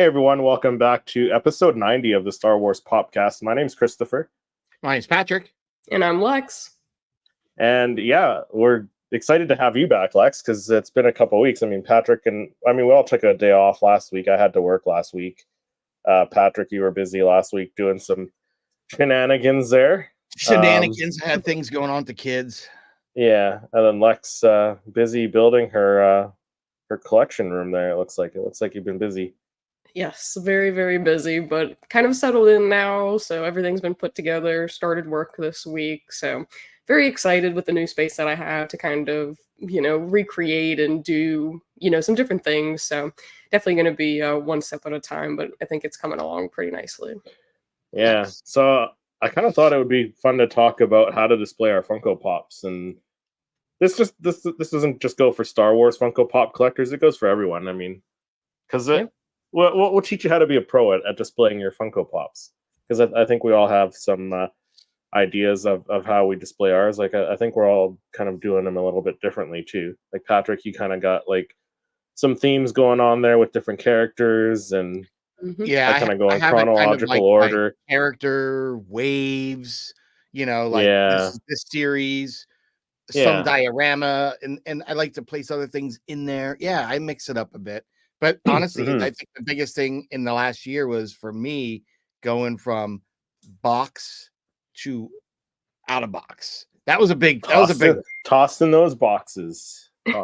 Hey everyone, welcome back to episode 90 of the Star Wars Popcast. My name's Christopher. My name's Patrick. And I'm Lex. And yeah, we're excited to have you back, Lex, because it's been a couple weeks. Patrick and we all took a day off last week. I had to work last week. Patrick, you were busy last week doing some shenanigans there. I had things going on with the kids. Yeah, and then Lex busy building her collection room there. It looks like you've been busy. Yes, very, very busy, but kind of settled in now. So everything's been put together, started work this week. So very excited with the new space that I have to kind of, recreate and do, some different things. So definitely going to be one step at a time, but I think it's coming along pretty nicely. Yeah. So I kind of thought it would be fun to talk about how to display our Funko Pops. And this doesn't just go for Star Wars Funko Pop collectors. It goes for everyone. Because we'll teach you how to be a pro at displaying your Funko Pops, because I think we all have some ideas of how we display ours. Like I think we're all kind of doing them a little bit differently too. Like Patrick, you kind of got like some themes going on there with different characters, and I kind of go in chronological order. Character waves, this series, some diorama, and I like to place other things in there. Yeah, I mix it up a bit. But honestly, I think the biggest thing in the last year was for me going from box to out of box. That was a big tossing those boxes. Yeah.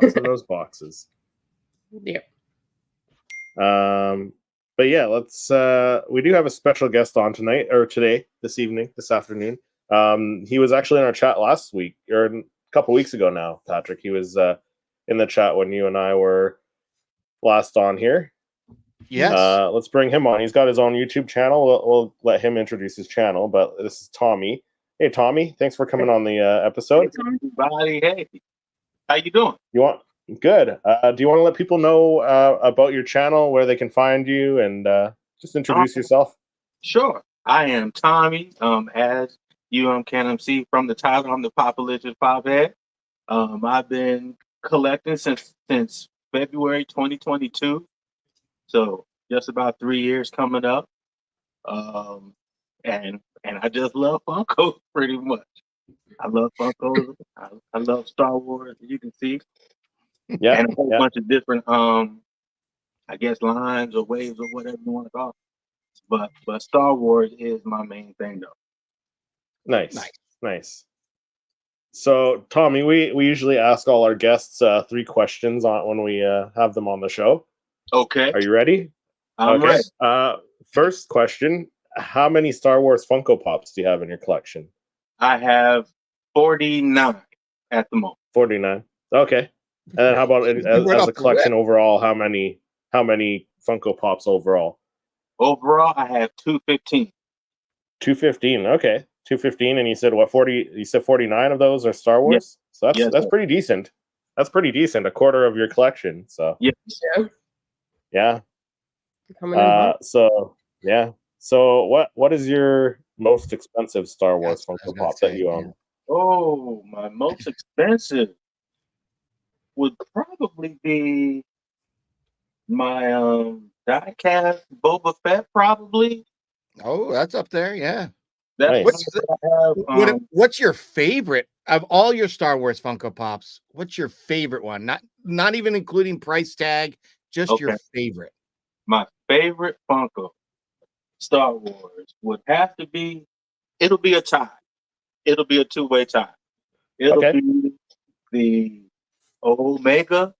But yeah, let's we do have a special guest on tonight, or this afternoon. He was actually in our chat last week, or a couple weeks ago now, Patrick. He was in the chat when you and I were last on here. Yes. Let's bring him on. He's got his own YouTube channel. We'll let him introduce his channel, but this is Tommy. Hey Tommy, thanks for coming on the episode. Hey, everybody. Hey, how you doing? Good. Do you want to let people know about your channel, where they can find you, and just introduce yourself? Sure. I am Tommy. As you can see from the title, I'm the Pop Religious Pophead. I've been collecting since February 2022, so just about 3 years coming up. And I just love Funko pretty much. I love Funko. I love Star Wars, as you can see. Yeah, and a whole bunch of different, I guess, lines or waves or whatever you want to call it. But Star Wars is my main thing, though. Nice. So, Tommy, we usually ask all our guests 3 questions when we have them on the show. Okay. Are you ready? I'm ready. First question: how many Star Wars Funko Pops do you have in your collection? I have 49 at the moment. 49. Okay. And then how about as a collection overall? How many Funko Pops overall? Overall, I have 215. 215. Okay. 215, and you said what? 40? You said 49 of those are Star Wars. So that's pretty decent. That's pretty decent. A quarter of your collection. So yeah. So what is your most expensive Star Wars Funko Pop that you own? Oh, my most expensive would probably be my die-cast Boba Fett, probably. Oh, that's up there, yeah. Nice. What's your favorite of all your Star Wars Funko Pops? What's your favorite one? Not even including price tag, just your favorite. My favorite Funko Star Wars would have to be. It'll be a tie. It'll be a 2-way tie. It'll be the Omega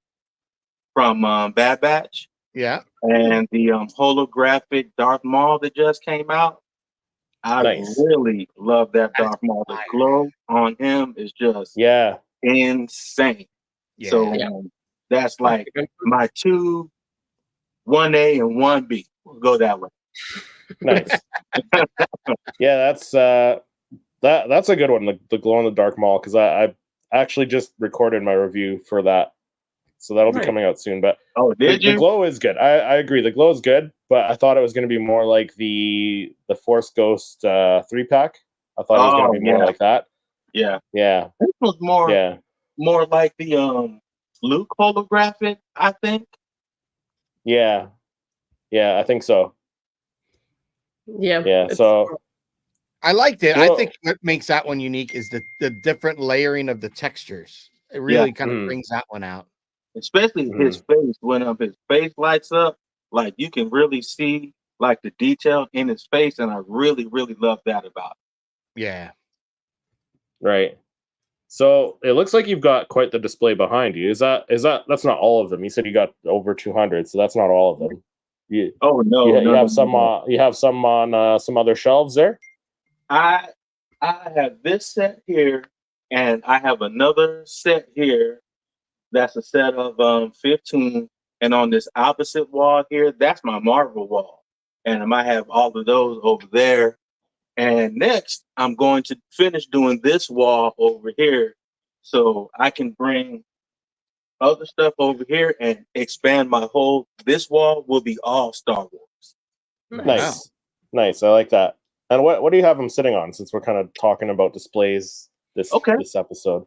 from Bad Batch. Yeah. And the holographic Darth Maul that just came out. I really love that Darth Maul. The glow on him is just insane. Yeah. So that's like my 2, 1A and 1B. We'll go that way. Nice. Yeah, that's a good one. The glow in the dark Maul, because I actually just recorded my review for that. So that'll be coming out soon. But the glow is good. I agree. The glow is good, but I thought it was going to be more like the Force Ghost 3-pack. I thought it was going to be more like that. Yeah. Yeah. This was more like the Luke holographic, I think. Yeah. Yeah, I think so. Yeah. Yeah, so I liked it. Well- I think what makes that one unique is the different layering of the textures. It really kind of brings that one out. Especially his face. When his face lights up, like you can really see like the detail in his face, and I really, really love that about it. Yeah. Right. So it looks like you've got quite the display behind you. Is that that's not all of them? You said you got over 200, so that's not all of them. You have some on some other shelves there. I have this set here, and I have another set here. That's a set of 15, and on this opposite wall here, that's my Marvel wall, and I might have all of those over there. And next, I'm going to finish doing this wall over here, so I can bring other stuff over here and expand my whole. This wall will be all Star Wars. Nice. Nice. I like that. And what do you have them sitting on? Since we're kind of talking about displays this episode.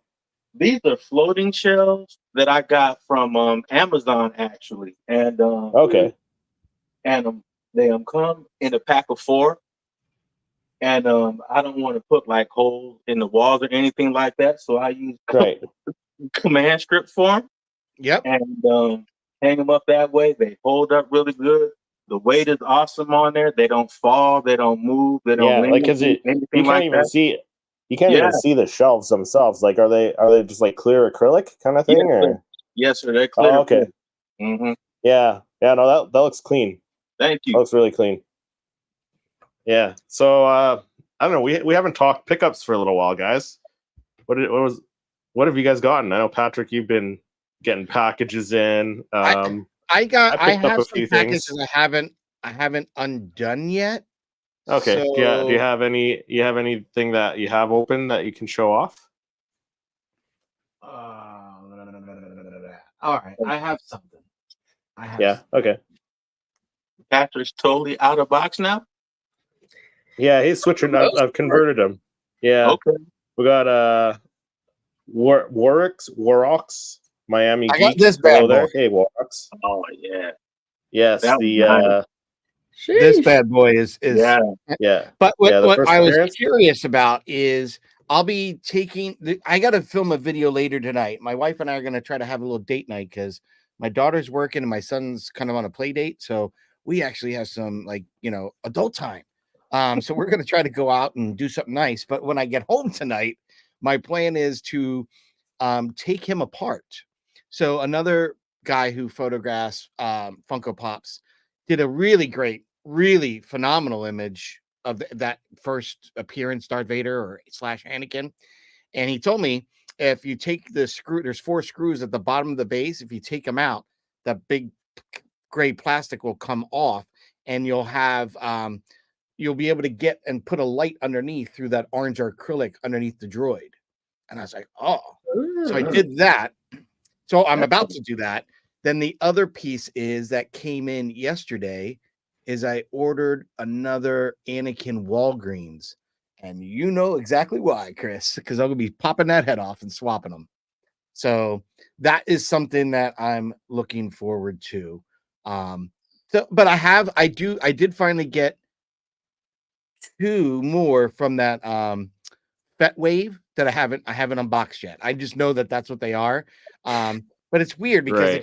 These are floating shelves that I got from Amazon actually, and and they come in a pack of 4. And I don't want to put like holes in the walls or anything like that, so I use command script form. Yep. And hang them up that way. They hold up really good. The weight is awesome on there. They don't fall. They don't move. They don't lean. Like because you can't even see. You can't even see the shelves themselves. Like, are they just like clear acrylic kind of thing? Yes, sir. They're clear. Oh, okay. Mm-hmm. Yeah. No, that looks clean. Thank you. That looks really clean. Yeah. So I don't know. We haven't talked pickups for a little while, guys. What have you guys gotten? I know, Patrick, you've been getting packages in. I have some packages I haven't undone yet. Okay. So, do you have anything that you have open that you can show off? All right, I have something. Okay. Patrick's totally out of box now. Yeah, he's switching. I've converted him. Yeah. Okay. We got Warrox, Miami. I got this bad boy. Hey, Warrox. Oh yeah. Yes, this bad boy is yeah. But what I was curious about is I'll be I got to film a video later tonight. My wife and I are going to try to have a little date night because my daughter's working and my son's kind of on a play date. So we actually have some adult time. So we're going to try to go out and do something nice. But when I get home tonight, my plan is to take him apart. So another guy who photographs Funko Pops did a really great, really phenomenal image of that first appearance, Darth Vader or / Anakin. And he told me if you take the screw, there's 4 screws at the bottom of the base. If you take them out, that big gray plastic will come off, and you'll have you'll be able to get and put a light underneath through that orange acrylic underneath the droid. And I was like, oh, so I did that. So I'm about to do that. Then the other piece that came in yesterday is I ordered another Anakin Walgreens. And you know exactly why, Chris, because I'm going to be popping that head off and swapping them. So that is something that I'm looking forward to. But I did finally get 2 more from that Fet Wave that I haven't unboxed yet. I just know that that's what they are. But it's weird because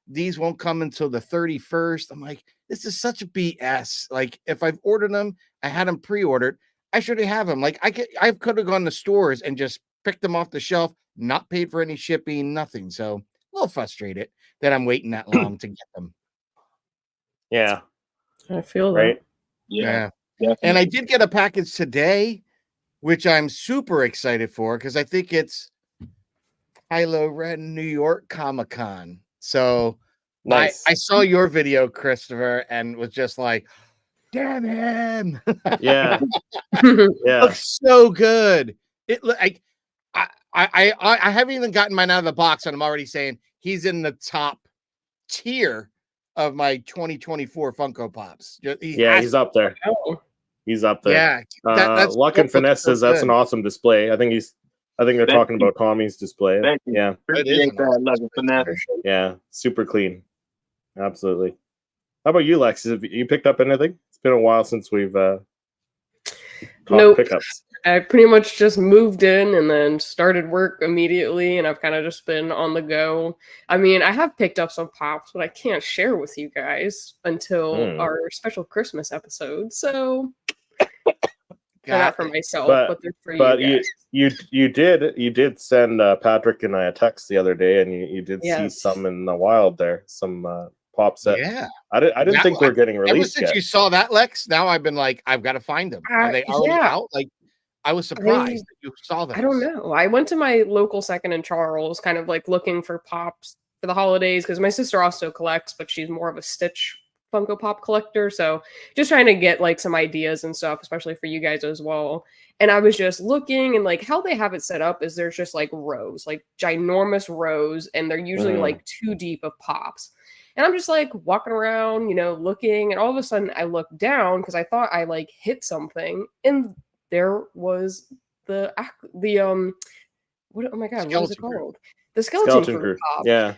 these won't come until the 31st. I'm like, this is such a BS. Like, if I've ordered them, I had them pre-ordered, I should have them. Like, I could have gone to stores and just picked them off the shelf, not paid for any shipping, nothing. So a little frustrated that I'm waiting that long to get them. Yeah, I feel right. that. Yeah. And I did get a package today, which I'm super excited for because I think it's Kylo Ren New York Comic-Con. So nice. I saw your video, Christopher, and was just like, damn him. Yeah. Looks so good. It like I haven't even gotten mine out of the box, and I'm already saying he's in the top tier of my 2024 Funko Pops. He's up there. He's up there. Yeah. That's Luck and Finesse says that's an awesome display. I think they're talking about Tommy's display. Thank you. Yeah. Appreciate that, Luck and Finesse. Yeah, super clean. Absolutely. How about you, Lex? Have you picked up anything? It's been a while since we've talked Nope. pickups. I pretty much just moved in and then started work immediately, and I've kind of just been on the go. I mean, I have picked up some pops, but I can't share with you guys until our special Christmas episode. So they're not for myself, but they're for you guys. You did send Patrick and I a text the other day, and you did see some in the wild there, some pops that I didn't think were getting released ever since yet. you saw that, Lex, now I've been like, I've got to find them. Are they already out? Like, I was surprised that you saw them. I don't know. I went to my local Second and Charles, kind of like looking for pops for the holidays, because my sister also collects, but she's more of a Stitch Funko Pop collector. So just trying to get like some ideas and stuff, especially for you guys as well. And I was just looking, and like how they have it set up is there's just like rows, like ginormous rows, and they're usually like 2 deep of pops. And I'm just like walking around, you know, looking, and all of a sudden I look down because I thought I like hit something, and there was the what, oh my god, what is it called? The skeleton crew pop. Yeah.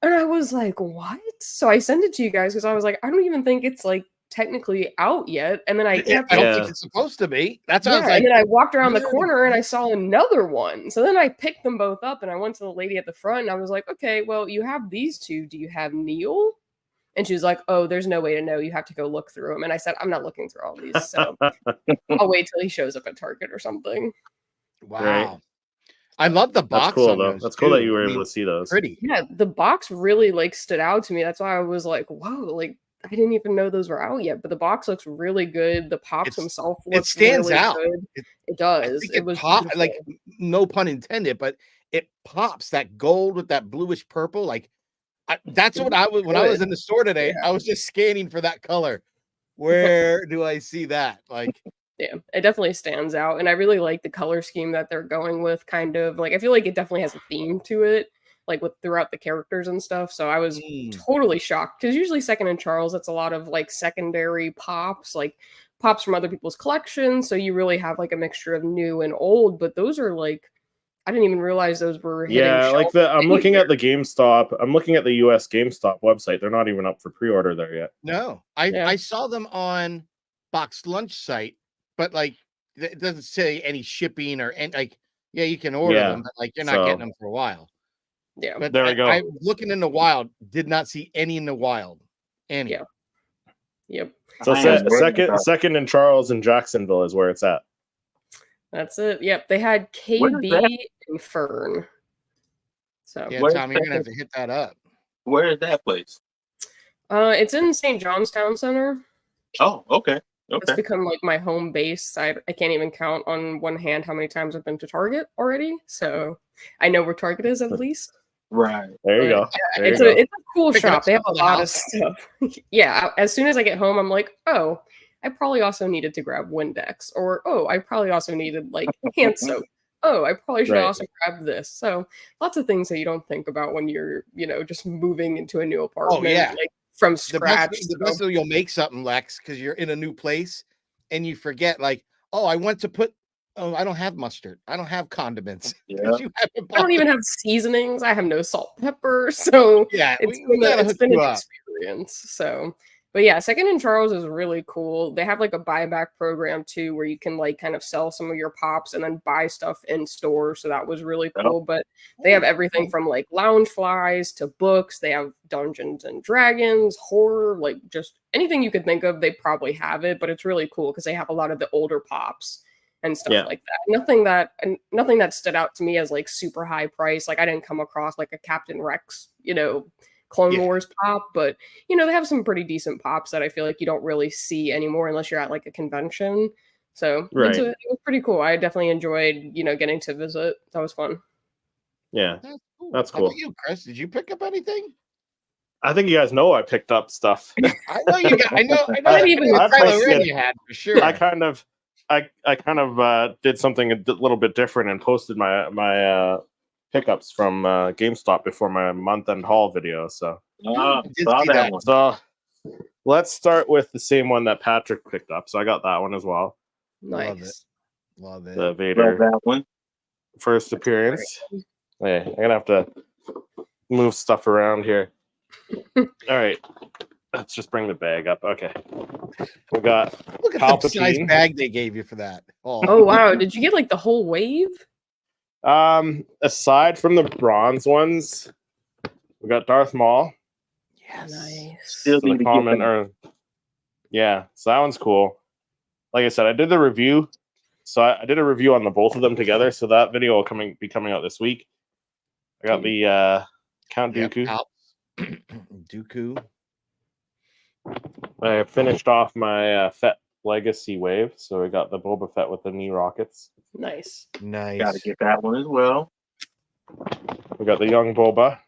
And I was like, what? So I sent it to you guys because I was like, I don't even think it's like technically out yet. And then I don't think it's supposed to be. That's what I was like. And then I walked around the corner and I saw another one. So then I picked them both up and I went to the lady at the front and I was like, okay, well, you have these two. Do you have Neil? And she was like, oh, there's no way to know. You have to go look through them. And I said, I'm not looking through all these. So I'll wait till he shows up at Target or something. Wow. Right. I love the box. That's cool, though. That's cool that you were able to see those. Pretty. Yeah, the box really like stood out to me. That's why I was like, whoa, like I didn't even know those were out yet. But the box looks really good. The pops themselves look stands really out. Good. It does. It was like, no pun intended, but it pops that gold with that bluish purple. Like that's what I was when I was in the store today. Yeah. I was just scanning for that color. Where do I see that? Like, yeah, it definitely stands out. And I really like the color scheme that they're going with, kind of like I feel like it definitely has a theme to it, like with throughout the characters and stuff. So I was totally shocked because usually Second and Charles, it's a lot of like secondary pops, like pops from other people's collections. So you really have like a mixture of new and old, but those are like I didn't even realize those were like I'm looking at the GameStop. I'm looking at the US GameStop website. They're not even up for pre-order there yet. No, I saw them on Box Lunch site, but like it doesn't say any shipping or any like you can order them, but like you're not getting them for a while. Yeah, but there we go. I looking in the wild, did not see any in the wild. Any. Yeah. Yep. So second and Charles in Jacksonville is where it's at. That's it. Yep. They had KB and Fern. So yeah, Tom, you're gonna have to hit that up. Where is that place? It's in St. John's Town Center. Oh, okay. It's become like my home base. I can't even count on one hand how many times I've been to Target already. So I know where Target is at least. Right. There you go. It's a cool shop. They have a lot of stuff. Yeah. As soon as I get home, I'm like, oh, I probably also needed to grab Windex, or oh, I probably also needed like hand soap. Oh, I probably should also grab this. So lots of things that you don't think about when you're, just moving into a new apartment. Oh, yeah. Like from scratch. The best you'll make something, Lex, because you're in a new place and you forget, like, oh, I went to put. Oh, I don't have mustard. I don't have condiments. Yeah. I don't even have seasonings. I have no salt, pepper. So yeah, it's been an experience. So, but yeah, Second and Charles is really cool. They have like a buyback program too, where you can like kind of sell some of your pops and then buy stuff in store. So that was really cool. But they have everything from like lounge flies to books. They have Dungeons and Dragons, horror, like just anything you could think of. They probably have it, but it's really cool because they have a lot of the older pops and stuff like that. Nothing that stood out to me as like super high price. Like I didn't come across like a Captain Rex, Clone Wars pop, but they have some pretty decent pops that I feel like you don't really see anymore unless you're at like a convention. So it was pretty cool. I definitely enjoyed, getting to visit. That was fun. Yeah, that's cool. How about you, Chris? Did you pick up anything? I think you guys know I picked up stuff. I know you got. I know. Even you had for sure. I kind of did something a little bit different and posted my pickups from GameStop before my month-end haul video. So, saw that one. So let's start with the same one that Patrick picked up. So I got that one as well. Nice. Love it. The Vader that one. First appearance. Hey, I'm gonna have to move stuff around here. All right. let's just bring the bag up. Okay, we got Look at the size Palpatine. bag they gave you for that. Oh wow! Did you get like the whole wave? Aside from the bronze ones, we got Darth Maul. Yes. Nice. Still So need the to get common, that. or yeah, so that one's cool. Like I said, I did the review, so I did a review on the both of them together. So that video will be coming out this week. I got the Count Dooku. Dooku. I finished off my Fett Legacy wave, so we got the Boba Fett with the knee rockets. Nice. Nice. Got to get that one as well. We got the young Boba,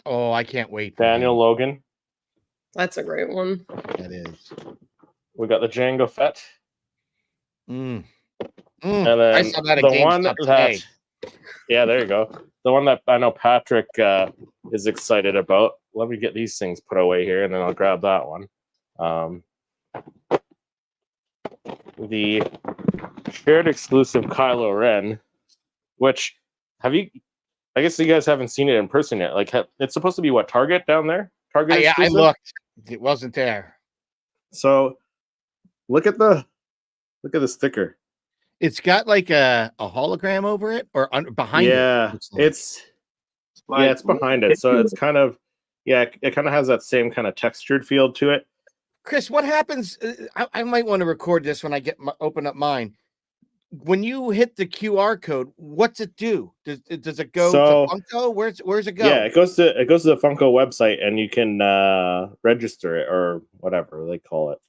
Oh, I can't wait. For Daniel him. Logan. That's a great one. That is. We got the Jango Fett. And And then I saw that at the one GameStop that, today. yeah, there you go. The one that I know Patrick is excited about. Let me get these things put away here, and then I'll grab that one. The shared exclusive Kylo Ren, which I guess you guys haven't seen it in person yet. Like, it's supposed to be what, Target down there? Target Yeah, I exclusive? looked. It wasn't there. So look at the sticker. It's got like a hologram over it or behind it. Yeah, Like. it's behind it. So it's kind of it kind of has that same kind of textured feel to it. Chris, what happens? I might want to record this when I open up mine. When you hit the QR code, what's it do? Does it go to Funko? Where's it go? Yeah, it goes to the Funko website, and you can register it or whatever they call it.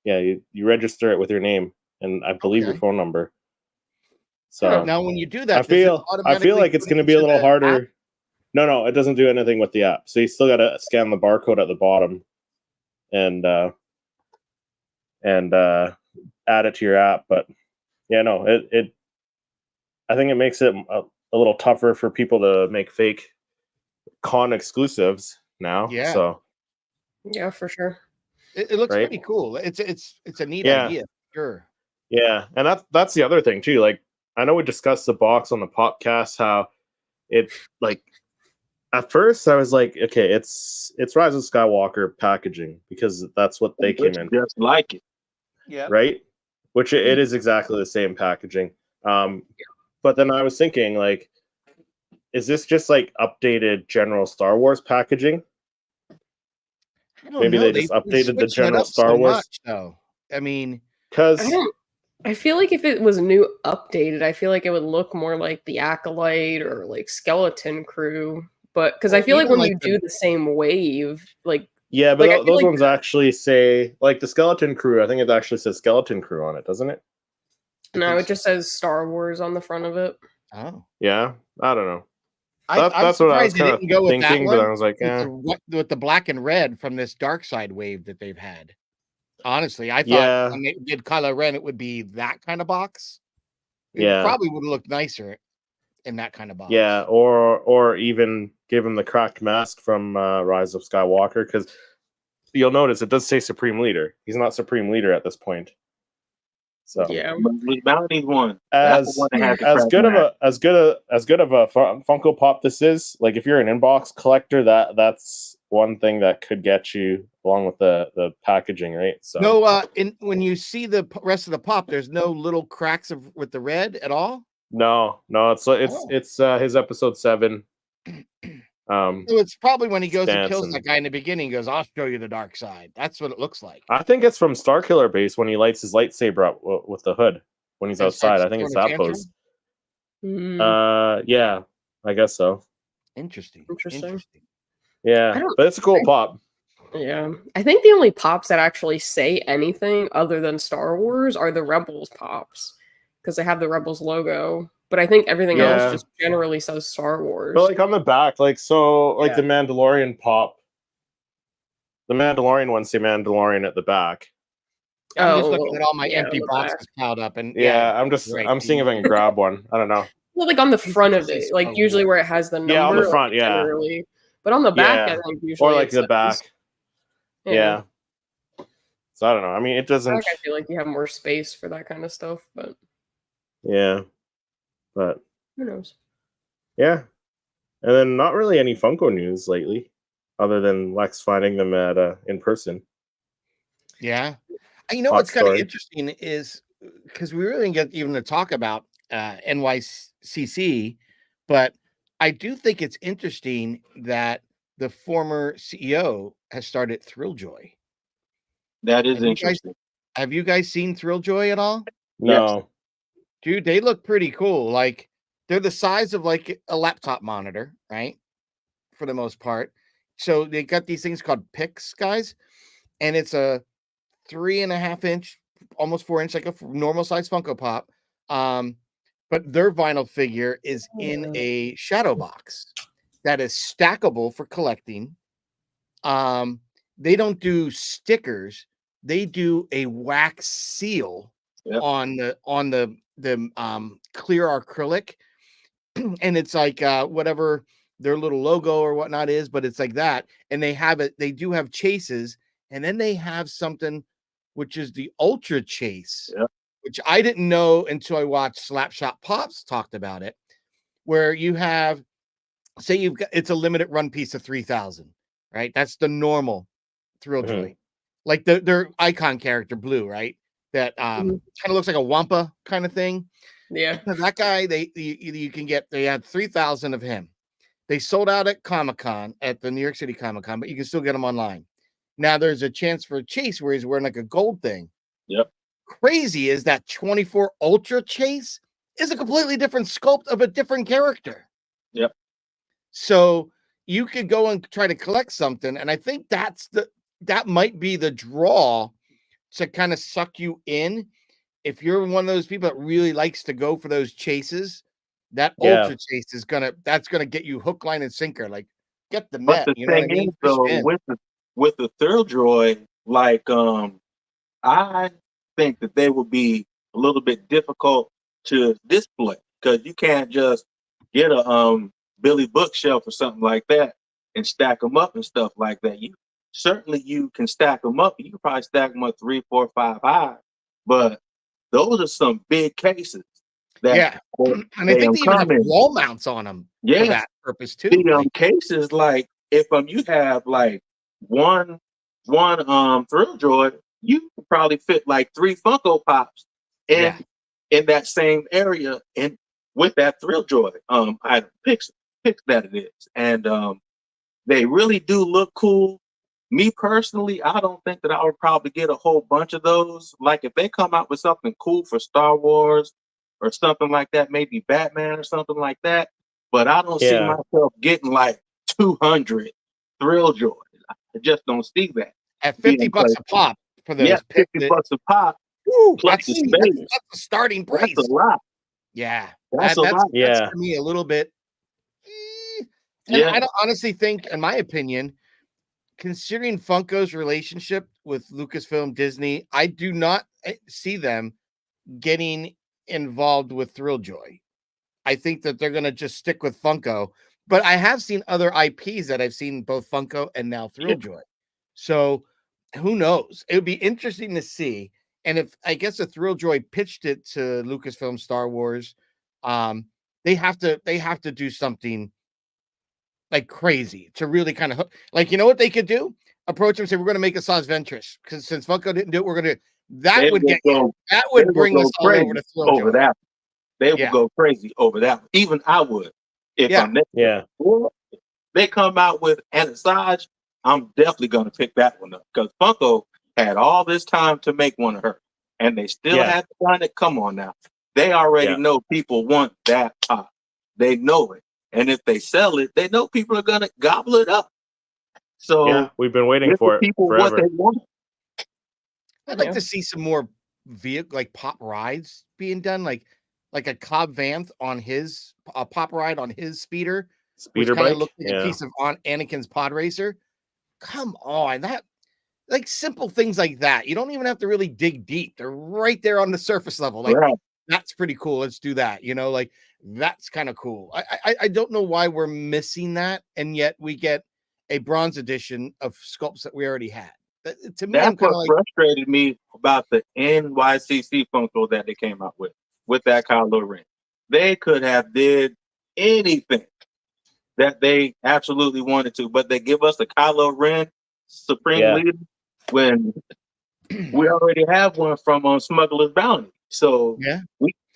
You register it with your name and I believe your phone number. So now, when you do that, I feel like it's going to be a little harder. App? No, it doesn't do anything with the app. So you still got to scan the barcode at the bottom and add it to your app. But yeah, no, it I think it makes it a little tougher for people to make fake con exclusives now. Yeah. So yeah, for sure. It looks pretty cool. It's a neat idea. Sure. Yeah, and that's the other thing too. Like, I know we discussed the box on the Popcast, how it, like, at first I was like, okay, it's Rise of Skywalker packaging because that's what they came in. Just like it. Yeah. Right? Which it is exactly the same packaging. But then I was thinking, like, is this just like updated general Star Wars packaging? Maybe they just updated the general Star Wars. So I mean, because I feel like if it was new updated, I feel like it would look more like the Acolyte or like Skeleton Crew. But because I feel like when you do the same wave, like yeah, but those ones actually say like the Skeleton Crew. I think it actually says Skeleton Crew on it, doesn't it? No, it just says Star Wars on the front of it. Oh, yeah, I don't know. That's what I was kind of thinking, but I was like, with the black and red from this dark side wave that they've had. Honestly, I thought when they did Kylo Ren, it would be that kind of box. It probably would have looked nicer in that kind of box. Yeah, or even give him the cracked mask from Rise of Skywalker, because you'll notice it does say Supreme Leader. He's not Supreme Leader at this point. So yeah, Bounty's one. As good of a Funko Pop this is. Like, if you're an inbox collector, that's one thing that could get you along with the packaging, right? So no, when you see the rest of the pop, there's no little cracks with the red at all. No, it's his episode 7. So it's probably when he goes and kills that guy in the beginning. He goes, "I'll show you the dark side." That's what it looks like. I think it's from Starkiller Base when he lights his lightsaber up with the hood when he's outside. I think it's that pose. Yeah, I guess so. Interesting. Yeah, but it's a cool pop. Yeah, I think the only pops that actually say anything other than Star Wars are the Rebels pops because they have the Rebels logo. But I think everything else just generally says Star Wars. But like on the back, like the Mandalorian pop, the Mandalorian ones say Mandalorian at the back. I'm just looking at all my empty boxes piled up, and I'm seeing if I can grab one. I don't know. Well, like on the front of it, like usually where it has the number. Yeah, on the front, like, generally. But on the back, I think usually or like the back. Yeah. So I don't know. I mean, it doesn't. I feel like you have more space for that kind of stuff, but yeah. But who knows? Yeah. And then not really any Funko news lately. other than Lex finding them at in person. Yeah. You know Hot what's kind of story. interesting is because we really didn't get even to talk about NYCC, but I do think it's interesting that the former CEO has started Thrilljoy. That is Have you guys interesting. have you guys seen Thrilljoy at all? Yes. No. Dude, they look pretty cool. Like they're the size of like a laptop monitor, right? For the most part. So they got these things called Pix, guys, and it's a 3.5 inch, almost 4 inch, like a normal size Funko Pop. But their vinyl figure is in a shadow box that is stackable for collecting. They don't do stickers; they do a wax seal on the clear acrylic, and it's like whatever their little logo or whatnot is, but it's like that. And they have it. They do have chases, and then they have something which is the Ultra Chase, which I didn't know until I watched Slapshot Pops talked about it, where you have, say you've got, it's a limited run piece of 3,000, right? That's the normal Thrilljoy, like their icon character Blue, right? That kind of looks like a Wampa kind of thing. Yeah, That guy, you can get, they had 3,000 of him. They sold out at Comic-Con, at the New York City Comic-Con, but you can still get them online. Now there's a chance for a Chase where he's wearing like a gold thing. Yep. Crazy is that 24 Ultra Chase is a completely different sculpt of a different character. Yep. So you could go and try to collect something, and I think that might be the draw to kind of suck you in. If you're one of those people that really likes to go for those chases, that Ultra Chase is that's gonna get you hook, line, and sinker. Like, get the net. But the You know what I thing mean? is, though, with the Thrilljoy, like I think that they would be a little bit difficult to display because you can't just get a Billy bookshelf or something like that and stack them up and stuff like that. You can stack them up. You can probably stack them up 3, 4, 5 high, but those are some big cases. And I think they even have wall mounts on them for that purpose too. The cases, like if you have like one Thrilljoy, you could probably fit like 3 Funko Pops in that same area and with that Thrilljoy item picks that it is. And they really do look cool. Me personally, I don't think that I would probably get a whole bunch of those. Like if they come out with something cool for Star Wars or something like that, maybe Batman or something like that. But I don't see myself getting like 200 Thrilljoys. I just don't see that. At $50 a pop for those. $50 a pop. Woo, plus the space. That's the starting price. That's a lot. Yeah, that's a lot. That's for me a little bit. And I don't honestly think, in my opinion, considering Funko's relationship with Lucasfilm Disney, I do not see them getting involved with Thrilljoy. I think that they're going to just stick with Funko. But I have seen other IPs that I've seen both Funko and now Thrilljoy. So who knows? It would be interesting to see. And if I guess if Thrilljoy pitched it to Lucasfilm Star Wars, they have to do something like crazy to really kind of like, you know what they could do? Approach them and say, we're going to make a Saz Ventress, because since Funko didn't do it, we're going to. That would bring us all over to Thrilljoy. Over that. They would go crazy over that. Even I would. If they come out with Anasazi, I'm definitely going to pick that one up, because Funko had all this time to make one of her, and they still had to find it. Come on now. They already know people want that pop. They know it. And if they sell it, they know people are going to gobble it up. So we've been waiting for it people forever. What they want. I'd like to see some more like pop rides being done, like a Cobb Vanth on his pop ride on his speeder bike, looked like a piece of on Anakin's pod racer. Come on, that like simple things like that. You don't even have to really dig deep. They're right there on the surface level. Like that's pretty cool. Let's do that. You know, like that's kind of cool. I don't know why we're missing that, and yet we get a bronze edition of sculpts that we already had. To me, that's what frustrated me about the NYCC Funko that they came out with that Kylo Ren. They could have did anything that they absolutely wanted to, but they give us the Kylo Ren Supreme Leader when we already have one from Smuggler's Bounty. So yeah,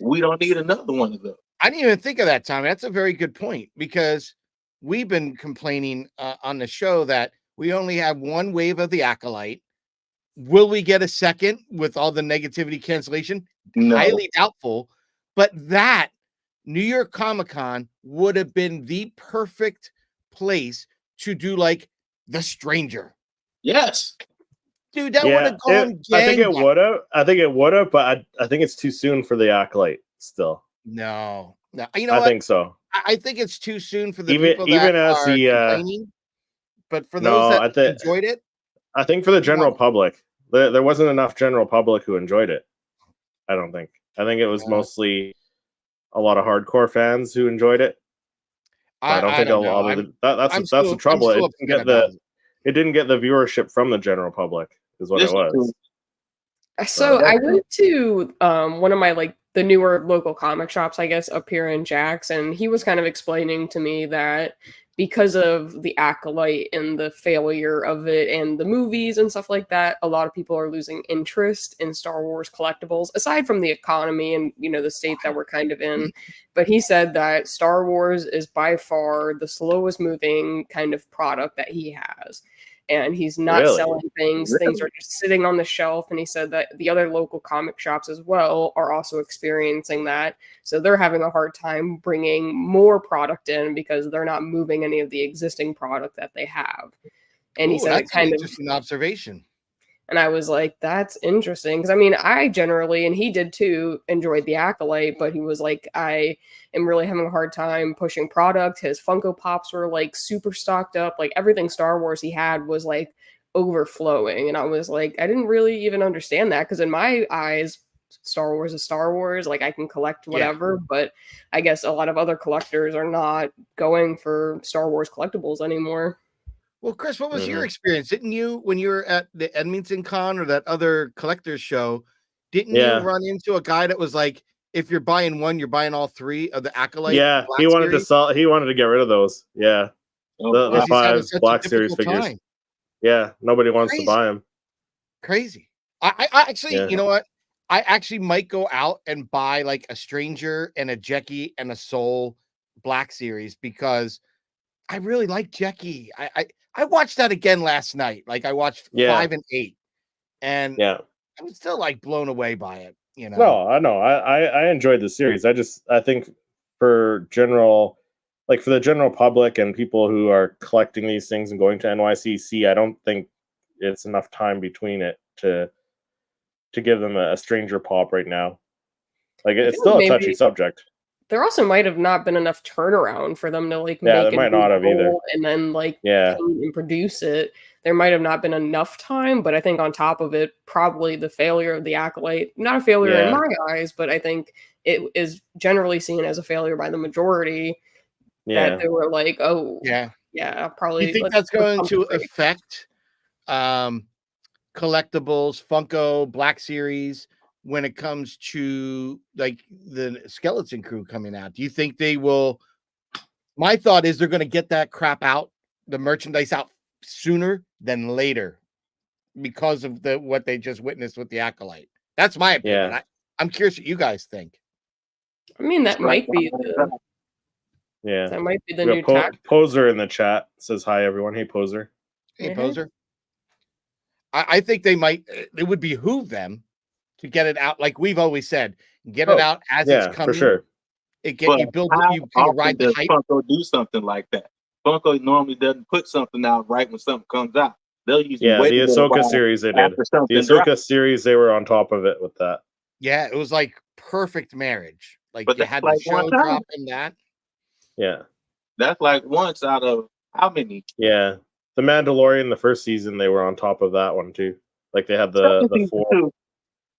we don't need another one of those. I didn't even think of that, Tommy. That's a very good point, because we've been complaining on the show that we only have one wave of the Acolyte. Will we get a second with all the negativity cancellation? No. Highly doubtful. But that New York Comic-Con would have been the perfect place to do like The Stranger. Yes. Dude, that would have gone I think it would have. But I think it's too soon for the Acolyte still. No. You know what? I think so. I think it's too soon for the even people that as are the complaining. But for those that enjoyed it, I think for the general public, there wasn't enough general public who enjoyed it. I don't think. I think it was mostly a lot of hardcore fans who enjoyed it. I don't think a lot of that's the trouble. It didn't get the viewership from the general public, is what it was. So I went to one of my the newer local comic shops, I guess, up here in Jackson. He was kind of explaining to me that because of the Acolyte and the failure of it and the movies and stuff like that, a lot of people are losing interest in Star Wars collectibles, aside from the economy and, the state that we're kind of in. But he said that Star Wars is by far the slowest moving kind of product that he has. And he's not selling things. Things are just sitting on the shelf. And he said that the other local comic shops as well are also experiencing that. So they're having a hard time bringing more product in because they're not moving any of the existing product that they have. And he said that's kind of interesting observation. And I was like, that's interesting. Because, I mean, I generally, and he did too, enjoyed the Acolyte. But he was like, I am really having a hard time pushing product. His Funko Pops were super stocked up. Everything Star Wars he had was overflowing. And I was like, I didn't really even understand that. Because in my eyes, Star Wars is Star Wars. I can collect whatever. But I guess a lot of other collectors are not going for Star Wars collectibles anymore. Well, Chris, what was your experience? Didn't you, when you were at the Edmonton Con or that other collector's show, didn't you run into a guy that was like, if you're buying one, you're buying all three of the Acolyte? Yeah, he wanted to sell. He wanted to get rid of those. Yeah, the 5 Black Series figures. Yeah, nobody wants to buy them. Crazy. I actually, you know what? I actually might go out and buy a Stranger and a Jackie and a Soul Black Series, because I really like Jackie. I watched that again last night. I watched 5 and 8, and I'm still blown away by it. No, I know. I enjoyed the series. I think for the general public and people who are collecting these things and going to NYCC, I don't think it's enough time between it to give them a Stranger Pop right now. It's still a touchy subject. There also might have not been enough turnaround for them to make it might not have either, and then paint and produce it. There might have not been enough time, but I think on top of it, probably the failure of the Acolyte, not a failure in my eyes, but I think it is generally seen as a failure by the majority. That they were like, oh, probably. Do you think that's going to affect collectibles, Funko, Black Series, when it comes to the Skeleton Crew coming out? Do you think they will? My thought is they're going to get that crap out, the merchandise out sooner than later, because of what they just witnessed with the Acolyte. That's my opinion. I'm curious what you guys think. I mean, that might be that might be the new Poser in the chat says hi, everyone. Hey, Poser. Hey, Poser. I think they might. It would behoove them to get it out, like we've always said, get it out as it's coming. For sure. You ride the hype. Funko do something like that. Funko normally doesn't put something out right when something comes out. They'll usually wait. The Ahsoka series they did. The Ahsoka series, they were on top of it with that. Yeah, it was perfect marriage. But you had the show drop in that. Yeah. That's once out of how many? Yeah. The Mandalorian, the first season, they were on top of that one too. They had the 4.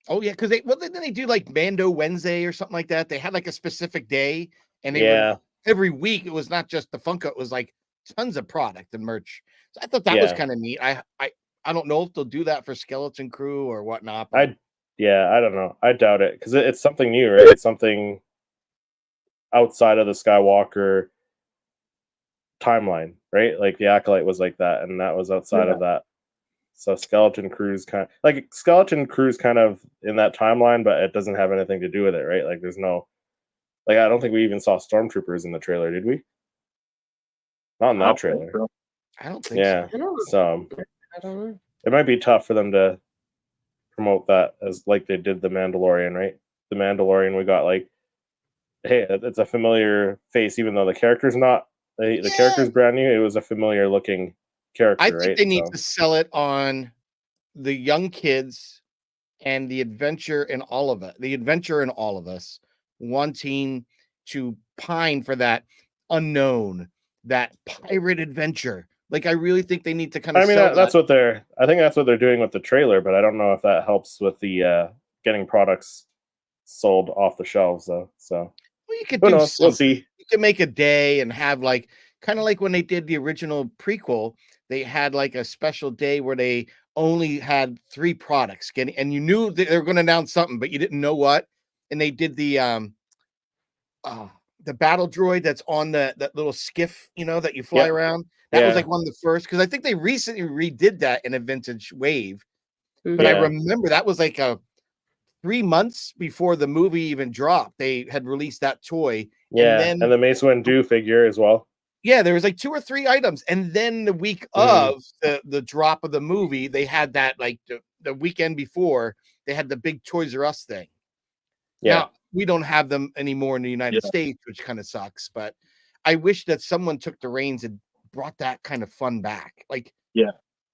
Oh yeah, because then they do Mando Wednesday or something like that. They had a specific day, and every week it was not just the Funko; it was tons of product and merch. So I thought that was kind of neat. I don't know if they'll do that for Skeleton Crew or whatnot. I don't know. I doubt it, because it's something new, right? It's something outside of the Skywalker timeline, right? Like the Acolyte was like that, and that was outside of that. So Skeleton Crew's kind of in that timeline, but it doesn't have anything to do with it, right? Like there's no, like I don't think we even saw Stormtroopers in the trailer, did we? Not in that trailer. I don't think so. So I don't know. It might be tough for them to promote that as like they did the Mandalorian, right? The Mandalorian, we got like, hey, it's a familiar face, even though the character's not. The character's brand new. It was a familiar looking character. I think right? they need to sell it on the young kids and the adventure in all of it. The adventure in all of us wanting to pine for that unknown, that pirate adventure. Like I really think they need to kind of. I mean, that's what they're. I think that's what they're doing with the trailer, but I don't know if that helps with the getting products sold off the shelves, though. So well, you could who knows? We'll see. You could make a day and have like kind of like when they did the original prequel. They had like a special day where they only had 3 products getting, and you knew they were going to announce something, but you didn't know what. And they did the battle droid that's on that little skiff, that you fly around. That was like one of the first, because I think they recently redid that in a vintage wave. But I remember that was like 3 months before the movie even dropped. They had released that toy. Yeah, and the Mace Windu figure as well. Yeah, there was like 2 or 3 items, and then the week of the drop of the movie, they had that like the weekend before they had the big Toys R Us thing. Yeah, now, we don't have them anymore in the United States, which kind of sucks. But I wish that someone took the reins and brought that kind of fun back. Like,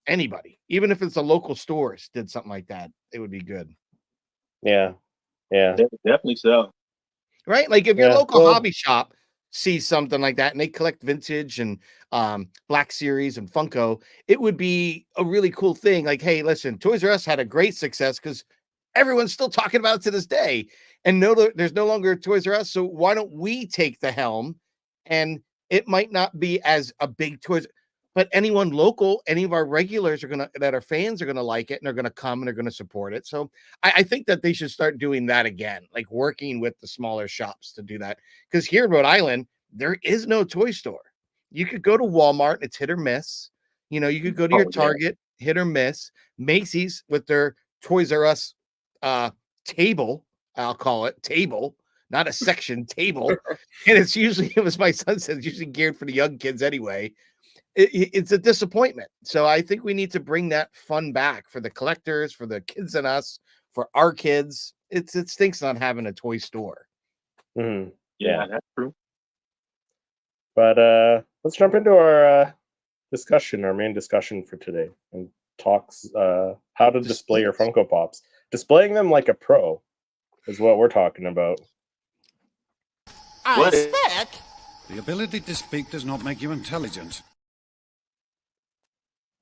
anybody, even if it's a local stores, did something like that, it would be good. Yeah, definitely so. Right, like if your local hobby shop see something like that and they collect vintage and Black Series and Funko, it would be a really cool thing. Like, hey, listen, Toys R Us had a great success because everyone's still talking about it to this day. And there's no longer a Toys R Us, so why don't we take the helm? And it might not be as a big Toys, but anyone local, any of our regulars that are fans are gonna like it and they're gonna come and they're gonna support it. So I think that they should start doing that again, like working with the smaller shops to do that. Because here in Rhode Island, there is no toy store. You could go to Walmart, it's hit or miss. You could go to your Target, hit or miss. Macy's with their Toys R Us table, I'll call it table, not a section table. And it was my son said, it's usually geared for the young kids anyway. It's a disappointment. So I think we need to bring that fun back for the collectors, for the kids and us, for our kids. It stinks not having a toy store. Mm-hmm. Yeah, that's true. But let's jump into our discussion, our main discussion for today, and talks how to display your Funko Pops. Displaying them like a pro is what we're talking about. I expect the ability to speak does not make you intelligent.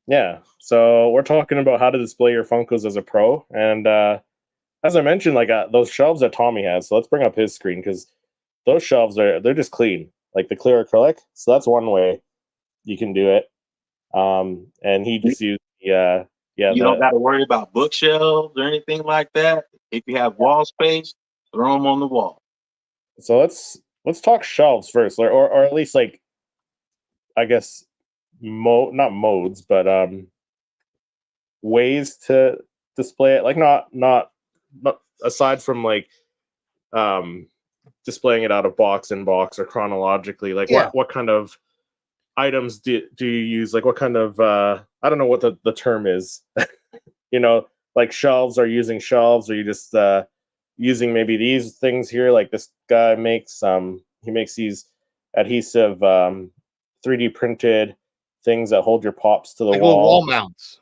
Yeah, so we're talking about how to display your Funkos as a pro, and as I mentioned, like those shelves that Tommy has. So let's bring up his screen because those shelves they're just clean, like the clear acrylic. So that's one way you can do it. And he just used you don't got to worry about bookshelves or anything like that. If you have wall space, throw them on the wall. So let's talk shelves first, or at least like I guess not modes, but ways to display it. Like not aside from like displaying it out of box in box or chronologically. Like what kind of items do you use? Like what kind of I don't know what the term is. Like shelves. Are you using shelves? Or you just using maybe these things here? Like this guy makes he makes these adhesive 3D printed things that hold your pops to the wall mounts.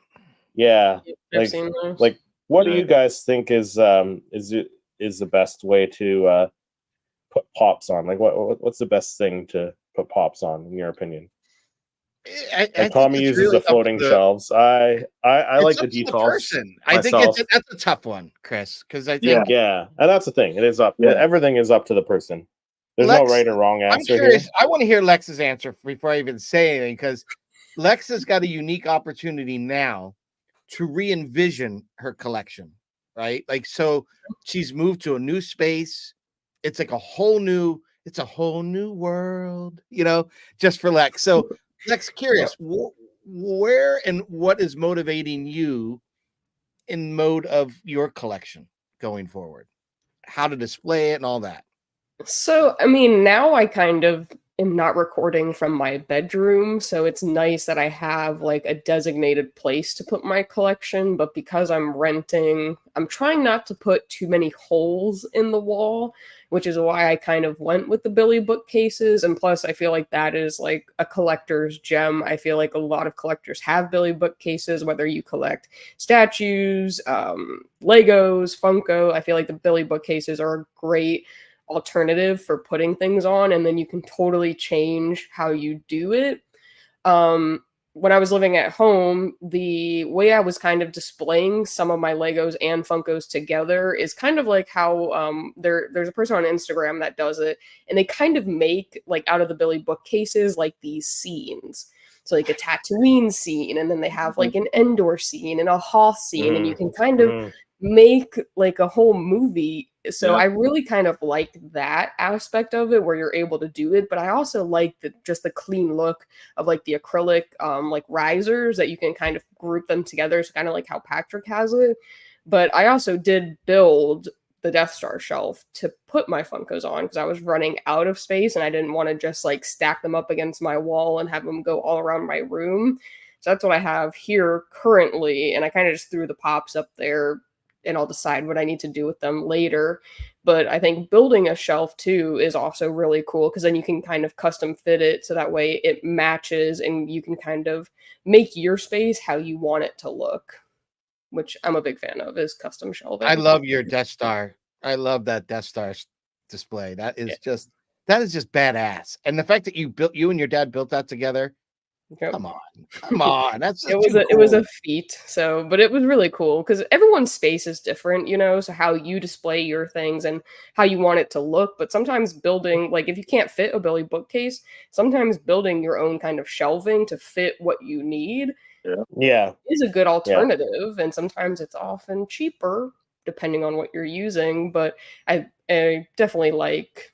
Yeah, I've seen those. Like what do you guys think is the best way to put pops on? Like what's the best thing to put pops on in your opinion? Tommy uses really the floating shelves. I like the details. I think that's a tough one, Chris, because I think and that's the thing. It is up. Everything is up to the person. There's no right or wrong answer. I'm curious. I want to hear Lex's answer before I even say anything, because Lex has got a unique opportunity now to re-envision her collection, right? Like, so she's moved to a new space. It's like a whole new it's a whole new world, just for Lex. So Lex, curious, where and what is motivating you in mode of your collection going forward? How to display it and all that? So, I mean, now I kind of am not recording from my bedroom, so it's nice that I have like a designated place to put my collection, but because I'm renting, I'm trying not to put too many holes in the wall, which is why I kind of went with the Billy bookcases. And plus, I feel like that is like a collector's gem. I feel like a lot of collectors have Billy bookcases, whether you collect statues, Legos, Funko. I feel like the Billy bookcases are a great alternative for putting things on, and then you can totally change how you do it. When I was living at home, the way I was kind of displaying some of my Legos and Funkos together is kind of like how there's a person on Instagram that does it, and they kind of make like out of the Billy bookcases like these scenes. So like a Tatooine scene, and then they have like an Endor scene and a Hoth scene, and you can kind of make like a whole movie. So I really kind of like that aspect of it where you're able to do it, but I also like just the clean look of like the acrylic like risers that you can kind of group them together. So kind of like how Patrick has it. But I also did build the Death Star shelf to put my Funkos on because I was running out of space and I didn't want to just like stack them up against my wall and have them go all around my room. So that's what I have here currently, and I kind of just threw the pops up there, and I'll decide what I need to do with them later. But I think building a shelf too is also really cool because then you can kind of custom fit it so that way it matches and you can kind of make your space how you want it to look, which I'm a big fan of, is custom shelving. I love your Death Star. I love that Death Star display. That is just badass. And the fact that you and your dad built that together. Yep. Come on. That's it was a feat. So, but it was really cool because everyone's space is different, so how you display your things and how you want it to look. But sometimes building, like if you can't fit a Billy bookcase, sometimes building your own kind of shelving to fit what you need is a good alternative. And sometimes it's often cheaper depending on what you're using. But I definitely like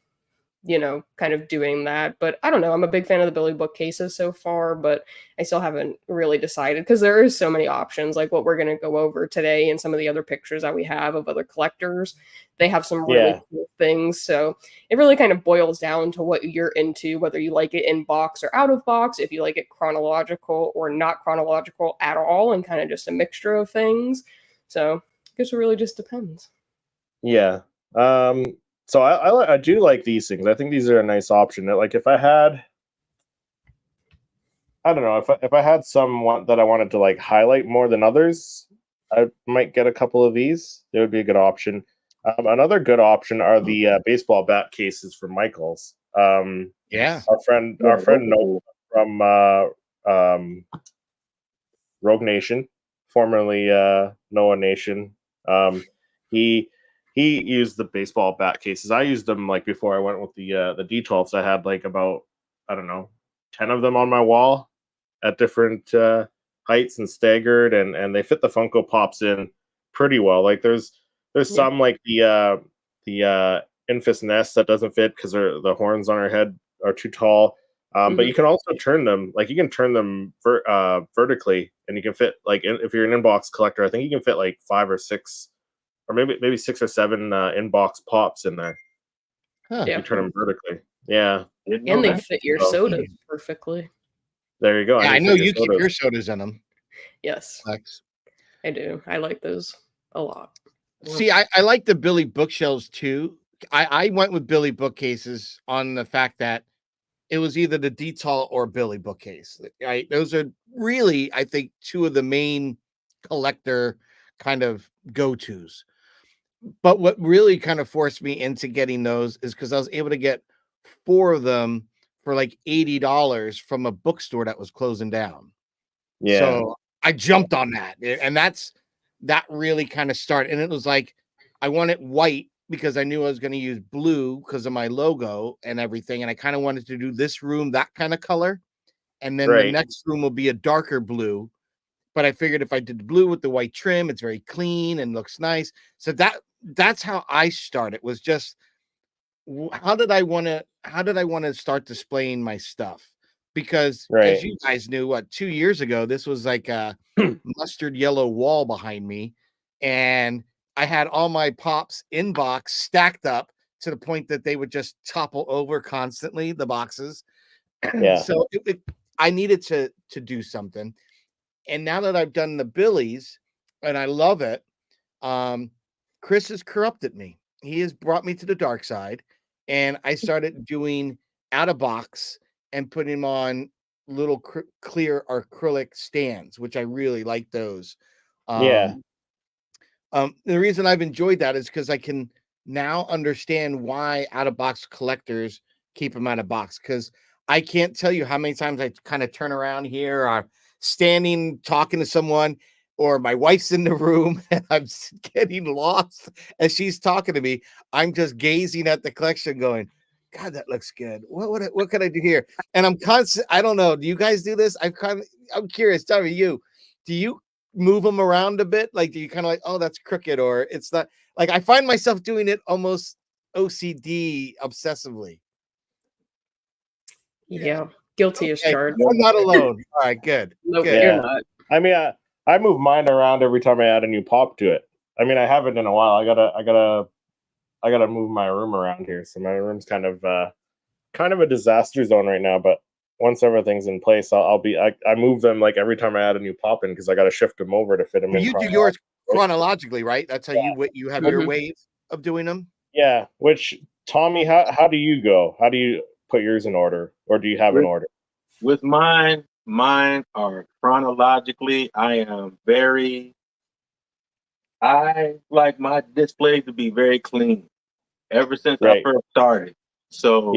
kind of doing that. But I don't know. I'm a big fan of the Billy bookcases so far, but I still haven't really decided because there is so many options, like what we're going to go over today and some of the other pictures that we have of other collectors. They have some really cool things. So it really kind of boils down to what you're into, whether you like it in box or out of box, if you like it chronological or not chronological at all, and kind of just a mixture of things. So I guess it really just depends. Yeah. So I do like these things. I think these are a nice option. Like if I had, I don't know, if I had someone that I wanted to like highlight more than others, I might get a couple of these. It would be a good option. Another good option are the baseball bat cases from Michaels. Our friend Noah from Rogue Nation, formerly Noah Nation. He used the baseball bat cases. I used them like before I went with the D12s. I had like about, I don't know, 10 of them on my wall at different heights and staggered, and they fit the Funko Pops in pretty well. Like there's some like the Infus Nest that doesn't fit because the horns on her head are too tall. But you can also turn them, like you can turn them vertically, and you can fit like if you're an inbox collector, I think you can fit like 5 or 6. Or maybe 6 or 7 inbox pops in there. If you turn them vertically. Yeah. And they fit your sodas perfectly. There you go. Yeah, I know you keep your sodas in them. Yes. Lex. I do. I like those a lot. See, I like the Billy bookshelves too. I went with Billy bookcases on the fact that it was either the Detail or Billy bookcase. Right? Those are really, I think, two of the main collector kind of go-tos. But what really kind of forced me into getting those is because I was able to get 4 of them for like $80 from a bookstore that was closing down. Yeah. So I jumped on that. And that really kind of started. And it was like, I wanted white because I knew I was going to use blue because of my logo and everything. And I kind of wanted to do this room that kind of color. And then the next room will be a darker blue. But I figured if I did the blue with the white trim, it's very clean and looks nice. So that's how I started, was just how did I want to start displaying my stuff? Because Right. as you guys knew, 2 years ago, this was like a mustard yellow wall behind me, and I had all my pops in box stacked up to the point that they would just topple over constantly, the boxes. Yeah. So I needed to do something. And now that I've done the Billies and I love it, Chris has corrupted me. He has brought me to the dark side, and I started doing out of box and putting them on little clear acrylic stands, which I really like those. Yeah. The reason I've enjoyed that is because I can now understand why out of box collectors keep them out of box. Because I can't tell you how many times I kind of turn around here, or standing talking to someone, or my wife's in the room and I'm getting lost as she's talking to me. I'm just gazing at the collection, going, "God, that looks good. What can I do here?" And I'm constant. I don't know. Do you guys do this? I'm curious. Tell me, do you move them around a bit? Like, do you kind of like, oh, that's crooked, or it's not? Like, I find myself doing it almost OCD obsessively. Yeah, guilty as charged. I'm not alone. All right, good. Nope, good. you're not. I mean, I move mine around every time I add a new pop to it. I mean, I haven't in a while. I gotta move my room around here. So my room's kind of a disaster zone right now. But once everything's in place, I move them like every time I add a new pop in, because I gotta shift them over to fit them in. You do yours chronologically, right? That's how you have your way of doing them. Yeah. Which, Tommy, how do you go? How do you put yours in order, or do you have an order? With mine are chronologically. I like my display to be very clean ever since I first started. So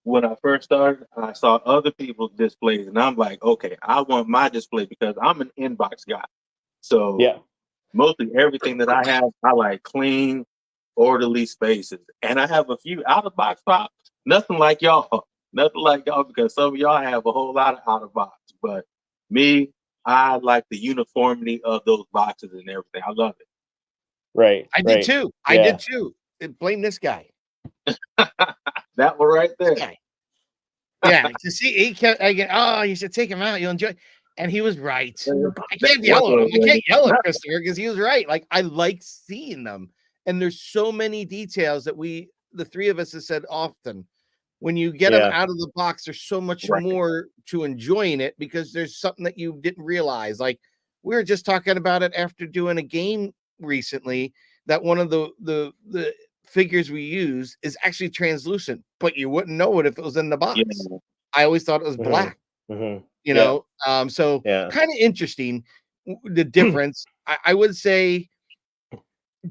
when I first started, I saw other people's displays, and I'm like, okay, I want my display, because I'm an inbox guy. So mostly everything that I have, I like clean, orderly spaces. And I have a few out of box pops. Nothing like y'all. Nothing like y'all, because some of y'all have a whole lot of out of box. But me, I like the uniformity of those boxes and everything. I love it. Right. I did too. I did too. Blame this guy. That one right there. Yeah. To see, he kept again. Oh, you should take him out. You'll enjoy. And he was right. I can't yell at him. I can't yell at Christopher, because he was right. Like, I like seeing them. And there's so many details that the three of us have said often. When you get them out of the box, there's so much more to enjoying it, because there's something that you didn't realize. Like, we were just talking about it after doing a game recently, that one of the figures we use is actually translucent, but you wouldn't know it if it was in the box. I always thought it was black. You know, so kind of interesting, the difference. I would say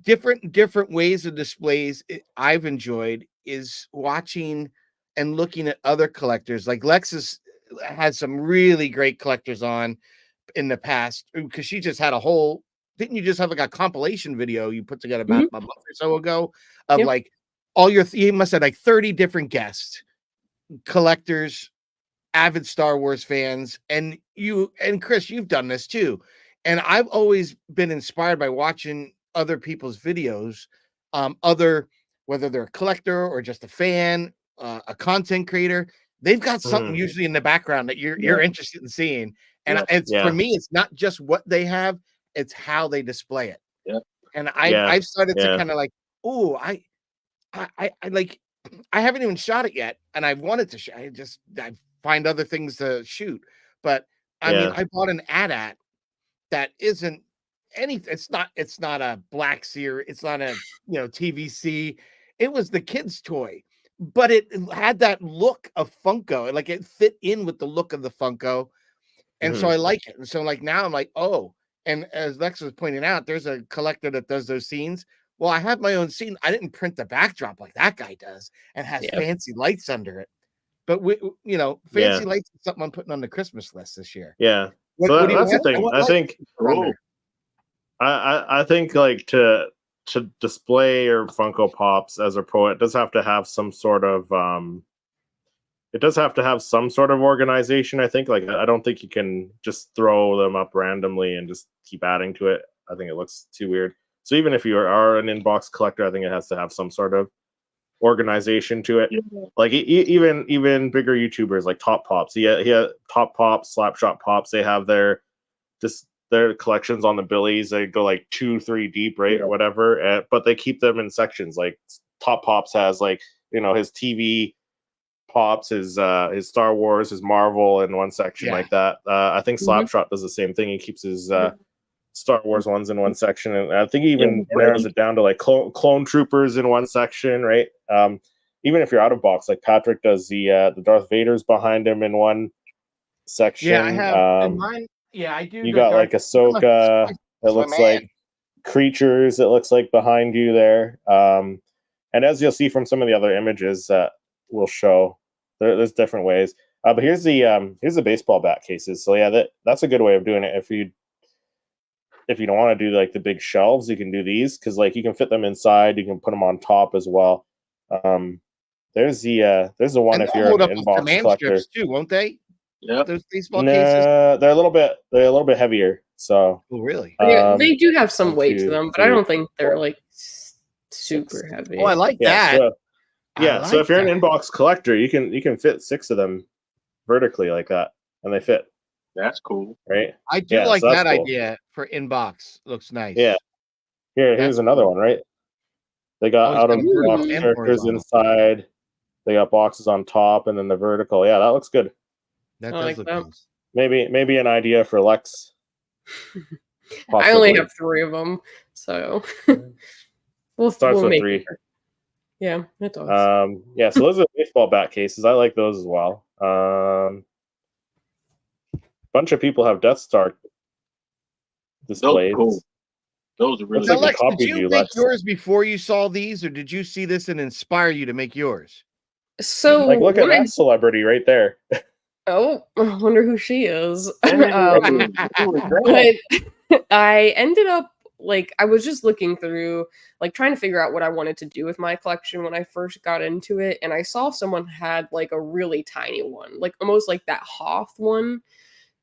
different ways of displays I've enjoyed is watching and looking at other collectors. Like, Lexus had some really great collectors on in the past, because she just had didn't you just have like a compilation video you put together about a month or so ago of like all you must have like 30 different guests, collectors, avid Star Wars fans, and you and Chris, you've done this too. And I've always been inspired by watching other people's videos, whether they're a collector or just a fan, a content creator. They've got something usually in the background that you're interested in seeing. And for me, it's not just what they have, it's how they display it. And I've started to kind of like, oh, I like, I haven't even shot it yet, and I wanted to shoot. I find other things to shoot. But I mean, I bought an AT-AT that isn't anything. It's not a Black Series. It's not a TVC. It was the kid's toy, but it had that look of Funko. Like, it fit in with the look of the Funko. And so I like it. And so, like, now I'm like, oh, and as Lex was pointing out, there's a collector that does those scenes. Well, I have my own scene. I didn't print the backdrop like that guy does and has fancy lights under it. But fancy lights is something I'm putting on the Christmas list this year. Yeah. So that's the thing. I think like to display your Funko Pops as a pro, it does have to have some sort of organization. I think, like, I don't think you can just throw them up randomly and just keep adding to it. I think it looks too weird. So even if you are an inbox collector, I think it has to have some sort of organization to it. Like even bigger YouTubers like Top Pops. Yeah, Top Pops, Slapshot Pops. They have their collections on the billies. They go like 2-3 deep, right, or whatever. But they keep them in sections. Like Top Pops has like his TV Pops, his Star Wars, his Marvel in one section like that. I think Slapshot does the same thing. He keeps his Star Wars ones in one section, and I think he even narrows it down to like clone troopers in one section, right? Even if you're out of box, like Patrick does the Darth Vader's behind him in one section. Yeah, I have in mine. Yeah, I do. You got like Ahsoka. It looks like creatures. It looks like behind you there. And as you'll see from some of the other images that we'll show, there's different ways. But here's the baseball bat cases. So yeah, that's a good way of doing it. If you don't want to do like the big shelves, you can do these because like you can fit them inside. You can put them on top as well. There's the one if you're an inbox collector too, won't they? Yeah, those baseball cases. They're a little bit heavier. So really, they do have some weight to them, but I don't think they're like super heavy. Oh, I like that. So if you're an inbox collector, you can fit 6 of them vertically like that, and they fit. That's cool, right? I do like that idea for inbox. Looks nice. Yeah. Here's another one, right? They got out of box characters inside. They got boxes on top, and then the vertical. Yeah, that looks good. That does look nice. Maybe an idea for Lex. I only have 3 of them, so we'll with make 3. It. Yeah, it does. So those are baseball bat cases. I like those as well. Bunch of people have Death Star displays. Cool. Those are really cool. Lex, did you make yours before you saw these, or did you see this and inspire you to make yours? So like, look at that celebrity right there. Oh, I wonder who she is. But I ended up I was just looking through, trying to figure out what I wanted to do with my collection when I first got into it, and I saw someone had a really tiny one, almost like that Hoth one.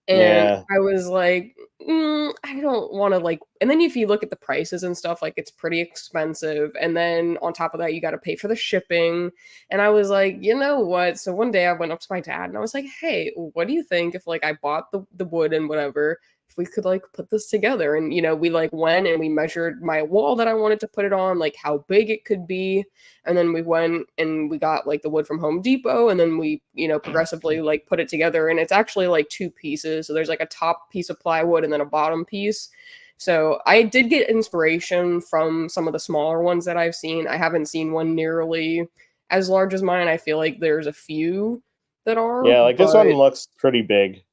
And I was like, I don't want to and then if you look at the prices and stuff, it's pretty expensive. And then on top of that, you got to pay for the shipping. And I was like, you know what? So one day I went up to my dad and I was like, hey, what do you think if I bought the wood and whatever, if we could put this together? And, we went and we measured my wall that I wanted to put it on, how big it could be. And then we went and we got the wood from Home Depot, and then we, progressively put it together. And it's actually 2 pieces. So there's a top piece of plywood and then a bottom piece. So I did get inspiration from some of the smaller ones that I've seen. I haven't seen one nearly as large as mine. I feel like there's a few that are. Yeah, this one looks pretty big.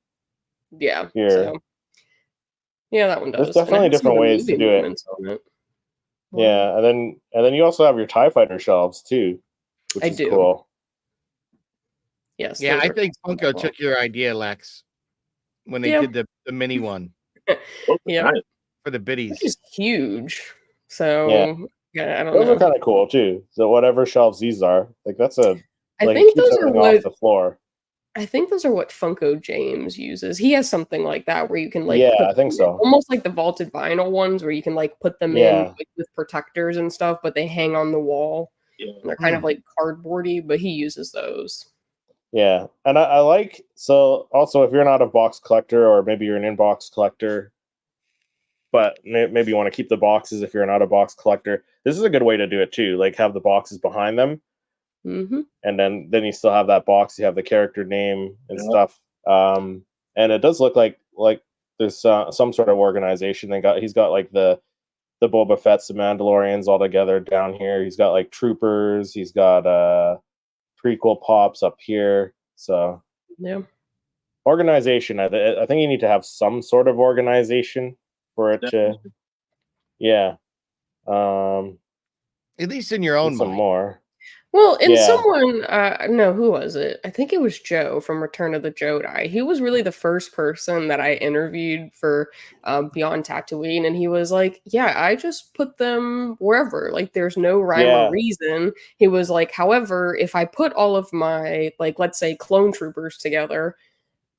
Yeah. Here. So. Yeah, that one does. There's definitely different ways to do it. Yeah, and then you also have your TIE Fighter shelves too, which is cool. Yes. Yeah, I think Funko took your idea, Lex, when they did the mini one. Yeah. For the biddies. Which is huge. So yeah, I don't know. Those are kind of cool too. So whatever shelves these are, that's a I think those are off the floor. I think those are what Funko James uses. He has something like that where you can I think so. Almost like the vaulted vinyl ones where you can put them in with protectors and stuff, but they hang on the wall. Yeah. And they're kind of cardboardy, but he uses those. Yeah, and I like, so also if you're an out of box collector, or maybe you're an inbox collector, but maybe you want to keep the boxes if you're an out of box collector, this is a good way to do it too. Have the boxes behind them. Mm-hmm. And then you still have that box. You have the character name and stuff. And it does look like there's some sort of organization. He's got the Boba Fett's, the Mandalorians all together down here. He's got troopers. He's got prequel pops up here. So organization. I think you need to have some sort of organization for it to. Yeah. At least in your own some mind. more. Well, and someone, no, who was it? I think it was Joe from Return of the Jedi. He was really the first person that I interviewed for Beyond Tatooine, and he was like, yeah, I just put them wherever. There's no rhyme or reason. He was like, however, if I put all of my, let's say, clone troopers together,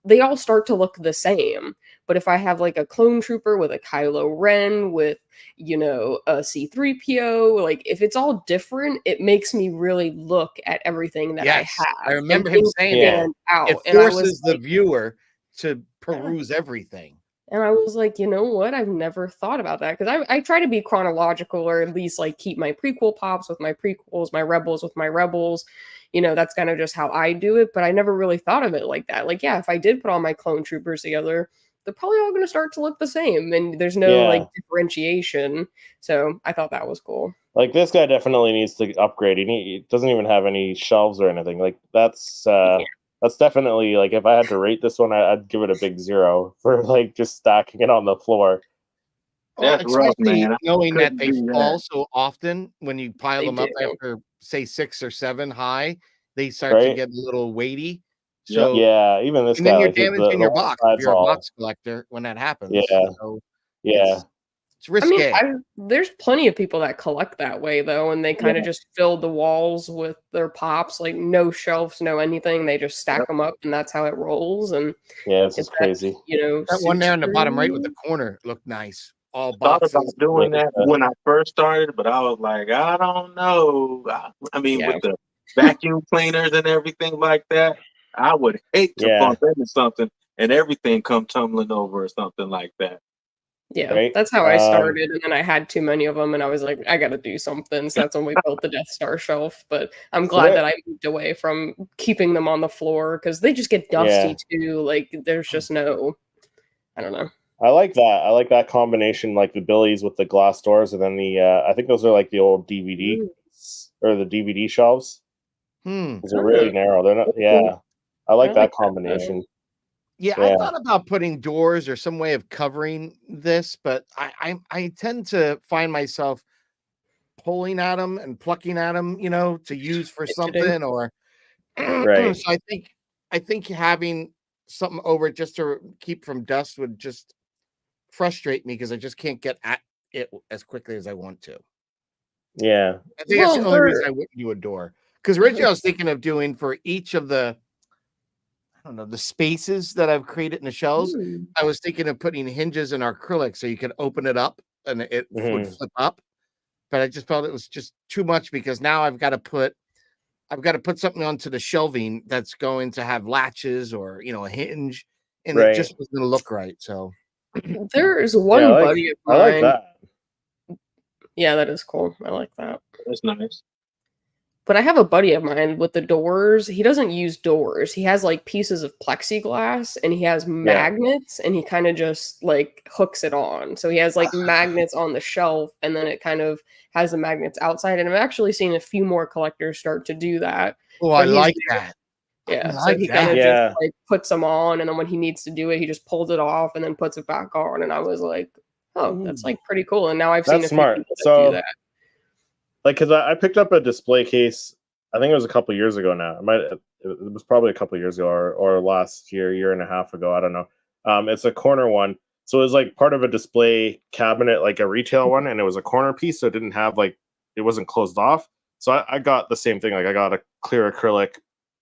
they all start to look the same. But if I have like a clone trooper with a Kylo Ren with, a C-3PO, like if it's all different, it makes me really look at everything that I Yes, I have remember and him things saying Yeah. that. stand out. It And I was forces the like, viewer to peruse everything. and I was like, you know what? I've never thought about that because I try to be chronological or at least like keep my prequel pops with my prequels, my rebels with my rebels. That's kind of just how I do it. But I never really thought of it like that. Like, yeah, if I did put all my clone troopers together, they're probably all going to start to look the same and there's no like differentiation. So I thought that was cool. Like this guy definitely needs to upgrade. He doesn't even have any shelves or anything. Like that's definitely like if I had to rate this one, I'd give it a big 0 for like just stacking it on the floor. Well, That's rough, especially man. I knowing that couldn't they do fall that. so often when you pile They them up do. after, say, 6 or 7 high, they start to Right? get a little weighty. Yep. So, Yeah, even this and guy, then you're like damaging the your one box if side's you're a all box collector when that happens. yeah, So yeah. it's I mean, risque. there's plenty of people that collect that way though, and they kind of just fill the walls with their pops, like no shelves, no anything. They just stack Yep. them up, and that's how it rolls. And Yeah, this if is that, crazy. That one suits there on the for bottom right with the you, corner looked nice. All Thought about boxes. doing that when I first started, but I was like, I don't know. I mean, yeah, with the vacuum cleaners and everything like that, I would hate to Yeah, bump into something and everything come tumbling over or something like that. yeah, right. that's how I started. And then I had too many of them, and I was like, I got to do something. So that's when we built the Death Star shelf. But I'm So glad there, that I moved away from keeping them on the floor because they just get yeah, dusty too. Like there's just no, I don't know. I like that. I like that combination, like the Billies with the glass doors, and then the I think those are like the old DVD Mm. or the DVD shelves. Those are really Oh, narrow. They're not. cool. Yeah, I I like like that that though. combination. Yeah, I Yeah, thought about putting doors or some way of covering this, but I tend to find myself pulling at them and plucking at them, to use for Fidgeting. something or so right. I think having something over it just to keep from dust would just frustrate me because I just can't get at it as quickly as I want to. Yeah, I think that's the Well, only reason they're I wouldn't do a door. Because originally I was thinking of doing for each of the, I don't know, the spaces that I've created in the shells. mm, I was thinking of putting hinges in acrylic so you could open it up and it would hmm flip up. But I just felt it was just too much because now I've got to put something onto the shelving that's going to have latches or a hinge, and it right. just was going to look right. So there's Yeah, one buddy of I like mine. that. Yeah, that is cool. I like that. That's nice. But I have a buddy of mine with the doors. He doesn't use doors. He has like pieces of plexiglass and he has Yeah, magnets and he kind of just like hooks it on. So he has like magnets on the shelf and then it kind of has the magnets outside. And I've actually seen a few more collectors start to do that. oh, I But he's like that. I yeah, so like he kind of that. just yeah. like puts them on and then when he needs to do it, he just pulls it off and then puts it back on. And I was like, oh, that's Ooh. like pretty cool. And now I've seen That's a few smart. people that do So, that. like, because I picked up a display case. I think it was a couple years ago now. It was probably a couple years ago or last year and a half ago. I don't know. It's a corner one, so it was like part of a display cabinet, like a retail one, and it was a corner piece, so it didn't have like it wasn't closed off. So I got the same thing. Like I got a clear acrylic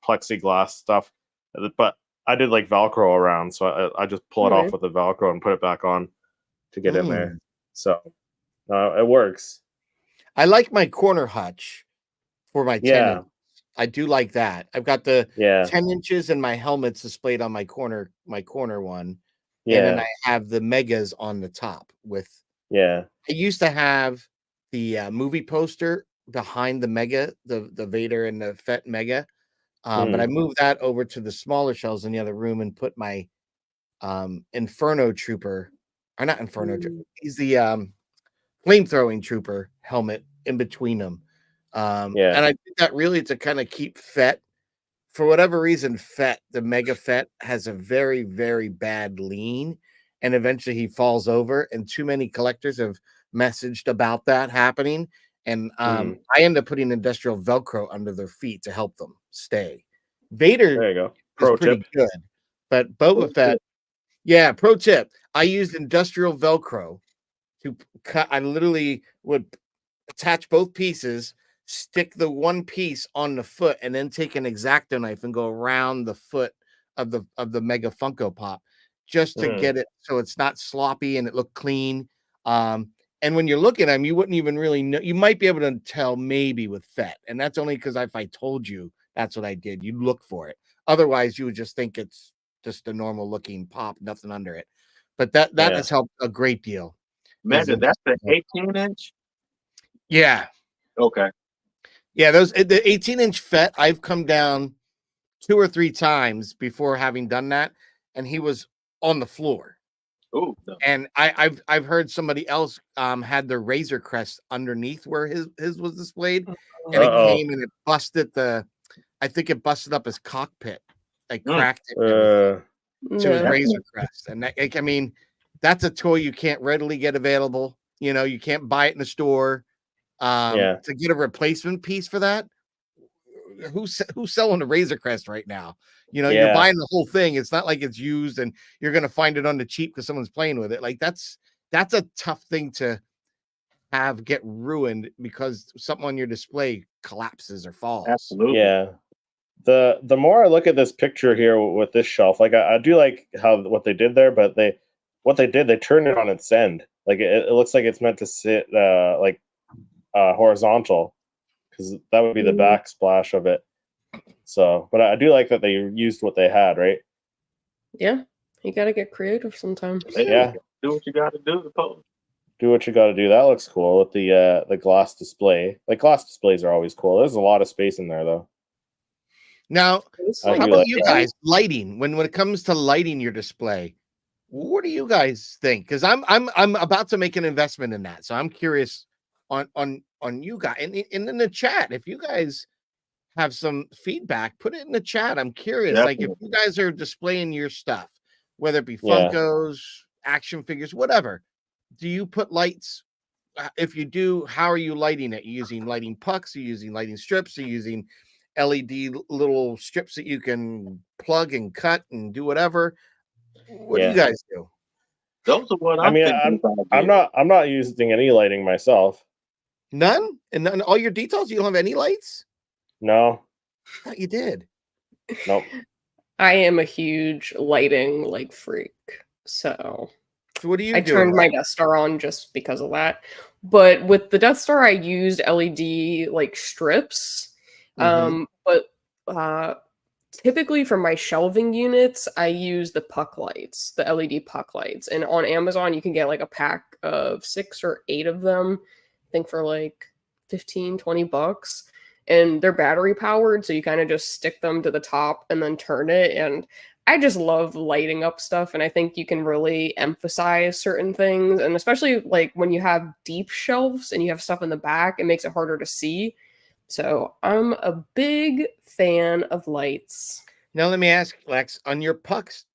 plexiglass stuff, but I did like Velcro around, so I just pull it off Okay. with the Velcro and put it back on to get in there. Mm. So it works. I like my corner hutch for my 10 Yeah, inch. I do like that. I've got the yeah, 10 inches and my helmets displayed on my corner one. And then yeah, I have the megas on the top with yeah. I used to have the movie poster behind the mega, the Vader and the Fett mega. But I Mm, moved that over to the smaller shelves in the other room and put my Inferno Trooper, or not Inferno, Mm. he's the flamethrowing trooper helmet in between them. yeah. And I did that really to kind of keep Fett. For whatever reason, the Mega Fett has a very, very bad lean, and eventually he falls over. And too many collectors have messaged about that happening. And Mm, I end up putting industrial Velcro under their feet to help them stay. Vader there you go. is Pro pretty tip. good, but Boba Fett, yeah. Pro tip: I used industrial Velcro to cut. I literally would attach both pieces, stick the one piece on the foot, and then take an X-Acto knife and go around the foot of the Mega Funko Pop, just to get it so it's not sloppy and it looked clean. And when you're looking at them, you wouldn't even really know. You might be able to tell maybe with Fett, and that's only because if I told you that's what I did, you'd look for it. Otherwise, you would just think it's just a normal looking pop, nothing under it. But that has helped a great deal. Mega, that's the 18-inch? Yeah. Okay. Yeah, the 18-inch Fett, I've come down 2 or 3 times before having done that, and he was on the floor. Oh, no. And I've heard somebody else had the Razor Crest underneath where his was displayed, and it came and it busted I think it busted up his cockpit, like cracked it to his Razor Crest. And I mean, that's a toy you can't readily get available. You know, you can't buy it in the store. To get a replacement piece for that, who's selling a Razor Crest right now? You know, you're buying the whole thing. It's not like it's used and you're gonna find it on the cheap because someone's playing with it. Like that's a tough thing to have get ruined because something on your display collapses or falls. Absolutely. Yeah. The more I look at this picture here with this shelf, like I do like what they did there, but they turned it on its end. Like it looks like it's meant to sit horizontal, because that would be the backsplash of it. So, but I do like that they used what they had, right? Yeah, you got to get creative sometimes. Yeah, do what you got to do to pose. Do what you got to do. That looks cool with the glass display. Like glass displays are always cool. There's a lot of space in there though. Now, how about you guys? Lighting. When it comes to lighting your display, what do you guys think? Because I'm about to make an investment in that, so I'm curious on you guys and in the chat. If you guys have some feedback, put it in the chat. I'm curious. Definitely. Like if you guys are displaying your stuff, whether it be Funkos, action figures, whatever, do you put lights? If you do, how are you lighting it? Are you using lighting pucks? Are you using lighting strips? Are you using LED little strips that you can plug and cut and do whatever? What do you guys do? Those are what I'm not using any lighting myself. None? And none, all your details? You don't have any lights? No. I thought you did. Nope. I am a huge lighting freak. So what do you do? I turned my Death Star on just because of that. But with the Death Star, I used LED strips. But typically for my shelving units, I use the puck lights, the LED puck lights. And on Amazon, you can get a pack of 6 or 8 of them, I think for $15-20. And they're battery powered, so you kind of just stick them to the top and then turn it. And I just love lighting up stuff, and I think you can really emphasize certain things. And especially when you have deep shelves and you have stuff in the back, it makes it harder to see. So I'm a big fan of lights. Now let me ask, Lex, on your pucks,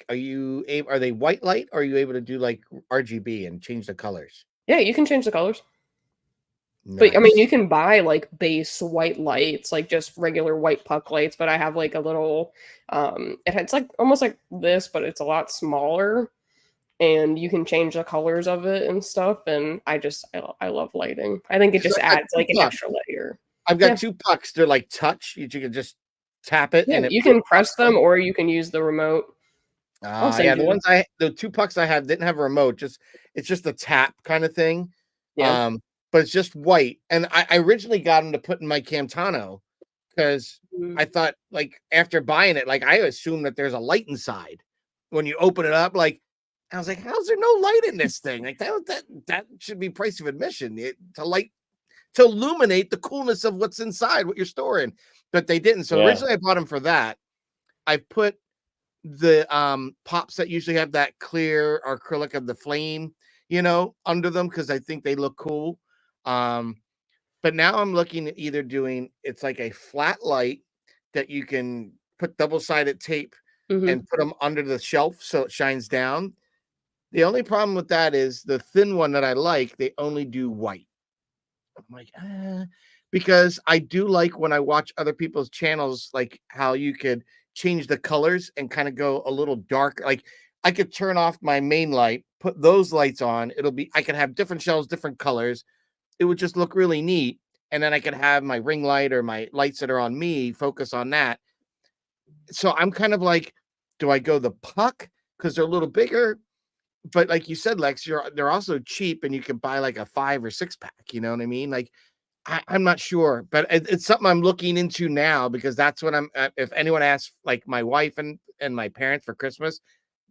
are they white light, or are you able to do RGB and change the colors? Yeah, you can change the colors. Nice. But I mean, you can buy base white lights, just regular white puck lights. But I have a little, it's almost like this, but it's a lot smaller, and you can change the colors of it and stuff. And I love lighting. I think it just adds an extra layer. I've got 2 pucks. They're touch. You can just tap it, and you can press them, or you can use the remote. The 2 pucks I have didn't have a remote. It's just a tap kind of thing. Yeah. But it's just white. And I originally got them to put in my Camtano because I thought, after buying it, I assume that there's a light inside. When you open it up, I was like, how's there no light in this thing? That should be price of admission to illuminate the coolness of what's inside, what you're storing. But they didn't. So originally I bought them for that. I put the pops that usually have that clear acrylic of the flame, under them because I think they look cool. But now I'm looking at either doing it's a flat light that you can put double-sided tape and put them under the shelf so it shines down. The only problem with that is the thin one that I like, they only do white. I'm like, because I do like when I watch other people's channels, how you could change the colors and kind of go a little dark. I could turn off my main light, put those lights on. I could have different shelves, different colors. It would just look really neat. And then I could have my ring light or my lights that are on me focus on that. So I'm kind of do I go the puck because they're a little bigger? But like you said, Lex, they're also cheap, and you can buy like a 5 or 6 pack. You know what I mean? Like, I'm not sure, but it's something I'm looking into now, because that's what I'm. If anyone asks, like my wife and my parents for Christmas,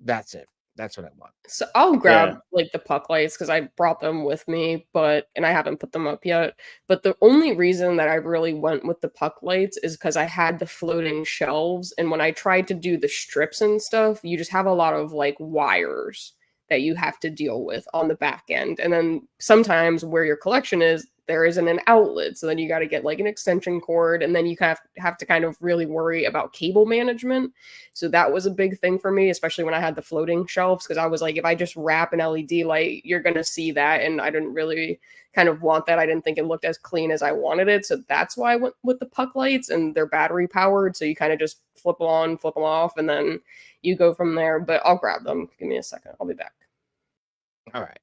that's it. That's what I want. So I'll grab like the puck lights because I brought them with me, and I haven't put them up yet. But the only reason that I really went with the puck lights is because I had the floating shelves, and when I tried to do the strips and stuff, you just have a lot of like wires that you have to deal with on the back end. And then sometimes where your collection is, there isn't an outlet. So then you got to get like an extension cord, and then you have to kind of really worry about cable management. So that was a big thing for me, especially when I had the floating shelves, because I was like, if I just wrap an LED light, you're going to see that. And I didn't really kind of want that. I didn't think it looked as clean as I wanted it. So that's why I went with the puck lights, and they're battery powered. So you kind of just flip them on, flip them off, and then you go from there. But I'll grab them. Give me a second. I'll be back. All right.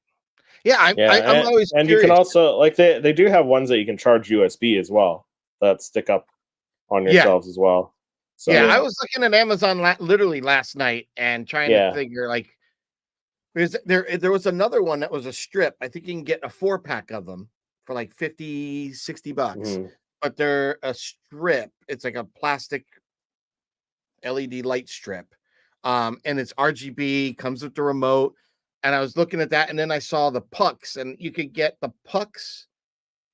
Yeah, I'm always and curious. You can also like they do have ones that you can charge USB as well that stick up on your shelves as well. So I was looking at Amazon literally last night and trying to figure like there was another one that was a strip. I think you can get a 4-pack of them for like $50, $60, but they're a strip. It's like a plastic LED light strip, and it's RGB, comes with the remote. And I was looking at that, and then I saw the pucks, and you could get the pucks,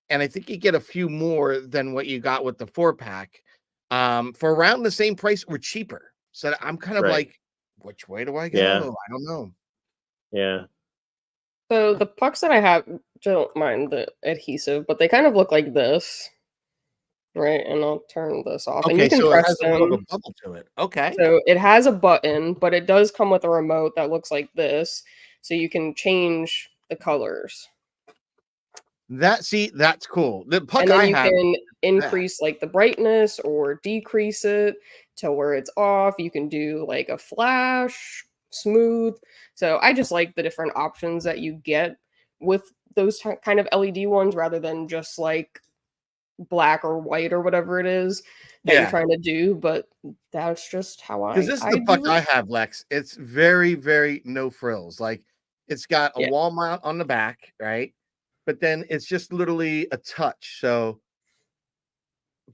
and I think you get a few more than what you got with the 4-pack, for around the same price or cheaper. So I'm kind of like, which way do I go? Yeah. I don't know. Yeah. So the pucks that I have, don't mind the adhesive, but they kind of look like this. Right, and I'll turn this off. Okay, and you can so press it has them. a little bubble to it. Okay. So it has a button, but it does come with a remote that looks like this. So you can change the colors. That's cool. The puck and then I you have can increase like the brightness or decrease it to where it's off. You can do like a flash, smooth. So I just like the different options that you get with those kind of LED ones rather than just like black or white or whatever it is that you're trying to do. But that's just how because this is the puck I have, Lex. It's very, very no frills. Like it's got a wall mount on the back, right? But then it's just literally a touch. So,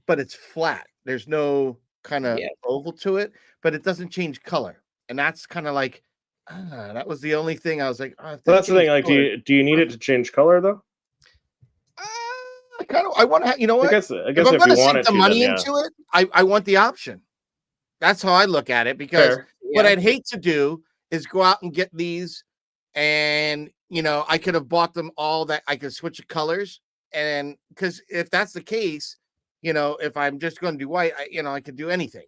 but it's flat. There's no kind of oval to it, but it doesn't change color. And that's kind of like, that was the only thing I was like, so that's the thing. Like, do you need it to change color though? I want to, you know what? I guess if I'm going to sink the money into it, I want the option. That's how I look at it, because what I'd hate to do is go out and get these, and you know, I could have bought them all that I could switch the colors, and because if that's the case, you know, if I'm just going to do white, I could do anything.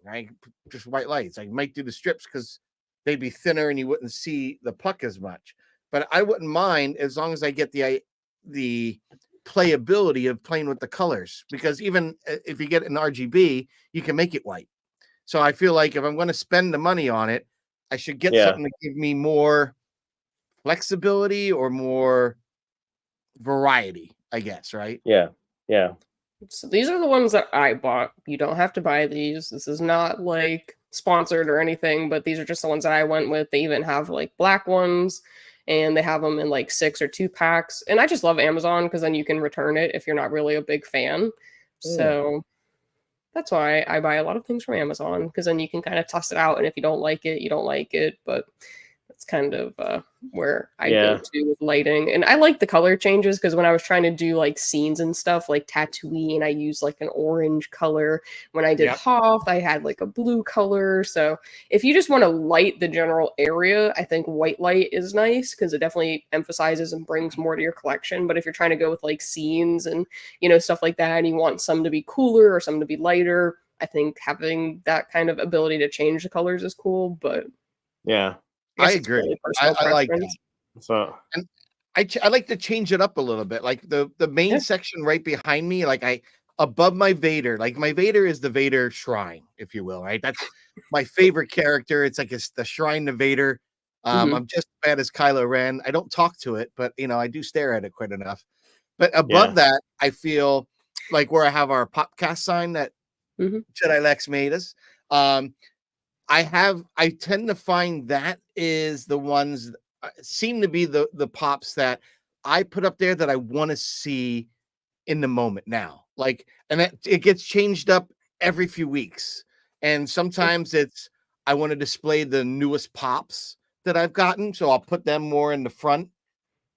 Just white lights. I might do the strips because they'd be thinner and you wouldn't see the puck as much. But I wouldn't mind as long as I get the playability of playing with the colors, because even if you get an RGB, you can make it white. So I feel like if I'm going to spend the money on it, I should get something to give me more flexibility or more variety, I guess, right? Yeah. So these are the ones that I bought. You don't have to buy these. This is not like sponsored or anything, but these are just the ones that I went with. They even have like black ones, and they have them in like 6 or 2 packs. And I just love Amazon because then you can return it if you're not really a big fan. So that's why I buy a lot of things from Amazon, because then you can kind of toss it out. And if you don't like it, you don't like it. But that's kind of where I go to with lighting. And I like the color changes, because when I was trying to do like scenes and stuff like Tatooine, I used like an orange color. When I did Hoth, I had like a blue color. So if you just want to light the general area, I think white light is nice, because it definitely emphasizes and brings more to your collection. But if you're trying to go with like scenes and, you know, stuff like that, and you want some to be cooler or some to be lighter, I think having that kind of ability to change the colors is cool. But I agree. I like that. So, and I like to change it up a little bit. Like the main section right behind me, like above my Vader, like my Vader is the Vader shrine, if you will, right? That's my favorite character. It's like it's the shrine to Vader. I'm just as bad as Kylo Ren. I don't talk to it, but you know, I do stare at it quite enough. But above that, I feel like where I have our Popcast sign that Jedi Lex made us. I tend to find that is the ones seem to be the pops that I put up there that I want to see in the moment now. Like, and it gets changed up every few weeks. And sometimes it's I want to display the newest pops that I've gotten, so I'll put them more in the front.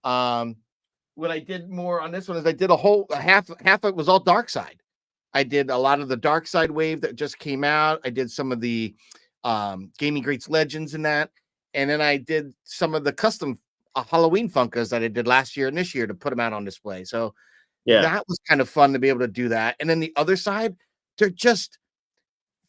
What I did more on this one is I did a half of it was all dark side. I did a lot of the dark side wave that just came out. I did some of the Gaming Greats Legends in that. And then I did some of the custom Halloween Funkos that I did last year and this year to put them out on display. So that was kind of fun to be able to do that. And then the other side, they're just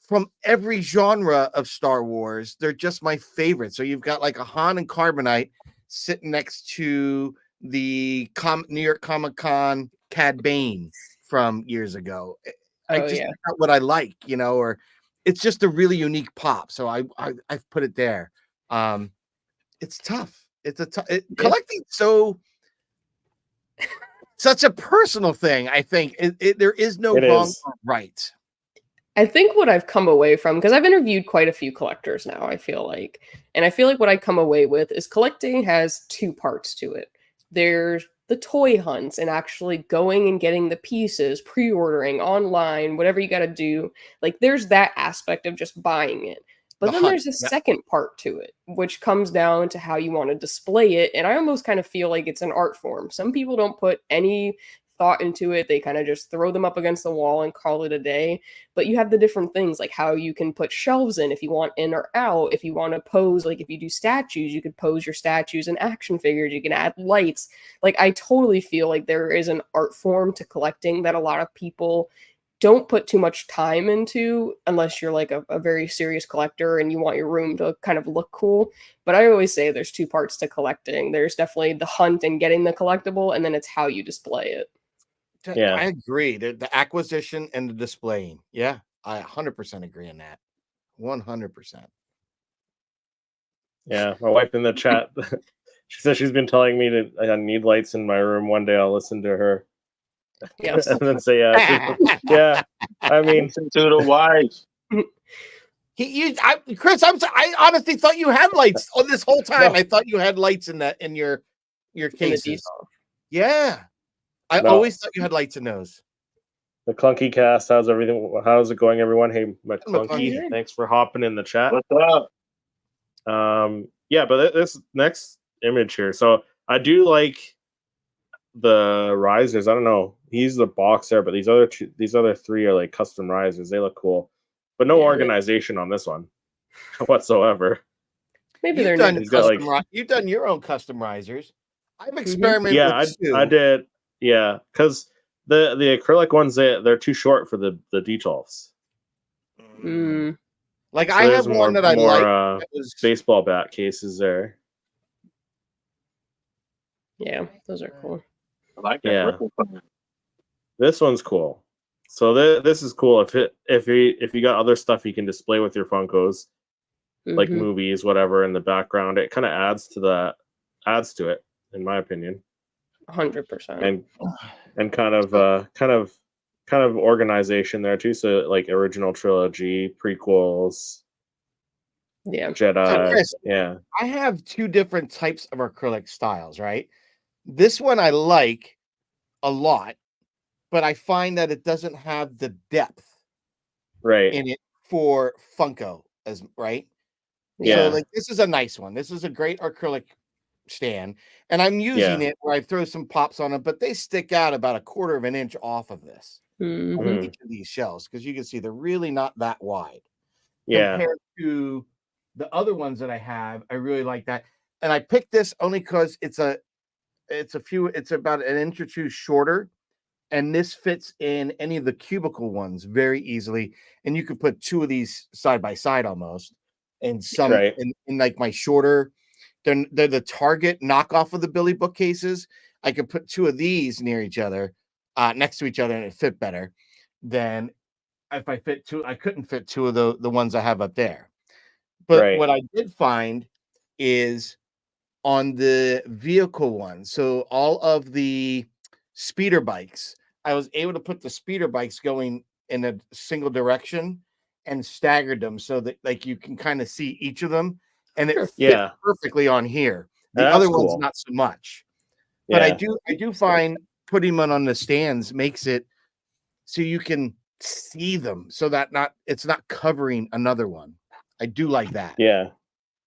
from every genre of Star Wars. They're just my favorite. So you've got like a Han and Carbonite sitting next to the New York Comic-Con Cad Bane from years ago. I just got what I like, or it's just a really unique pop. So I've put it there. It's tough. Collecting such a personal thing. I think there is no wrong or right. I think what I've come away from, because I've interviewed quite a few collectors now, I feel like what I come away with is collecting has two parts to it. There's the toy hunts and actually going and getting the pieces, pre-ordering online, whatever you got to do. Like there's that aspect of just buying it. But then there's a second part to it, which comes down to how you want to display it. And I almost kind of feel like it's an art form. Some people don't put any thought into it. They kind of just throw them up against the wall and call it a day. But you have the different things, like how you can put shelves in if you want in or out. If you want to pose, like if you do statues, you could pose your statues and action figures. You can add lights. Like I totally feel like there is an art form to collecting that a lot of people don't put too much time into unless you're like a very serious collector and you want your room to kind of look cool. But I always say there's two parts to collecting. There's definitely the hunt and getting the collectible, and then it's how you display it. Yeah, I agree. The acquisition and the displaying. Yeah, I 100% agree on that. 100%. Yeah, my wife in the chat, she says she's been telling me that I need lights in my room. One day I'll listen to her. Yes. And then say, yeah. I mean, to the wife. Chris, I honestly thought you had lights on this whole time. No. I thought you had lights in your cases. Yeah. I always thought you had lights in those. The Clunky Cast, how's everything? How's it going, everyone? Hey, my Clunky, thanks for hopping in the chat. What's up? Yeah, but this next image here. So I do like the risers. I don't know. He's the box there, but these other three are like custom risers. They look cool, but no organization on this one whatsoever. Maybe they're done. You've done your own custom risers. I've experimented with two. I did. Yeah, because the acrylic ones they're too short for the D12s. Like so I have one that I like. Baseball bat cases there. Yeah, those are cool. I like that. Yeah. This one's cool. So this is cool. If you got other stuff you can display with your Funkos, like movies, whatever, in the background, it kind of adds to it, in my opinion. 100%. And kind of organization there too. So like original trilogy, prequels, Jedi. Chris, yeah. I have two different types of acrylic styles, right? This one I like a lot, but I find that it doesn't have the depth in it for Funko right. Yeah. So like this is a nice one. This is a great acrylic stand, and I'm using it where I throw some pops on it, but they stick out about 1/4 of an inch off of this each of these shells, because you can see they're really not that wide compared to the other ones that I have. I really like that, and I picked this only because it's about 1 inch or 2 shorter, and this fits in any of the cubicle ones very easily, and you could put 2 of these side by side almost, and some in like my shorter. They're the Target knockoff of the Billy bookcases. I could put 2 of these near each other, next to each other, and it fit better than if I fit 2. I couldn't fit 2 of the ones I have up there. But what I did find is on the vehicle one. So all of the speeder bikes, I was able to put the speeder bikes going in a single direction, and staggered them so that like you can kind of see each of them, and it fits Yeah. perfectly on here. The That's other cool. ones not so much. But I do find putting them on the stands makes it so you can see them, so that it's not covering another one. I do like that. Yeah.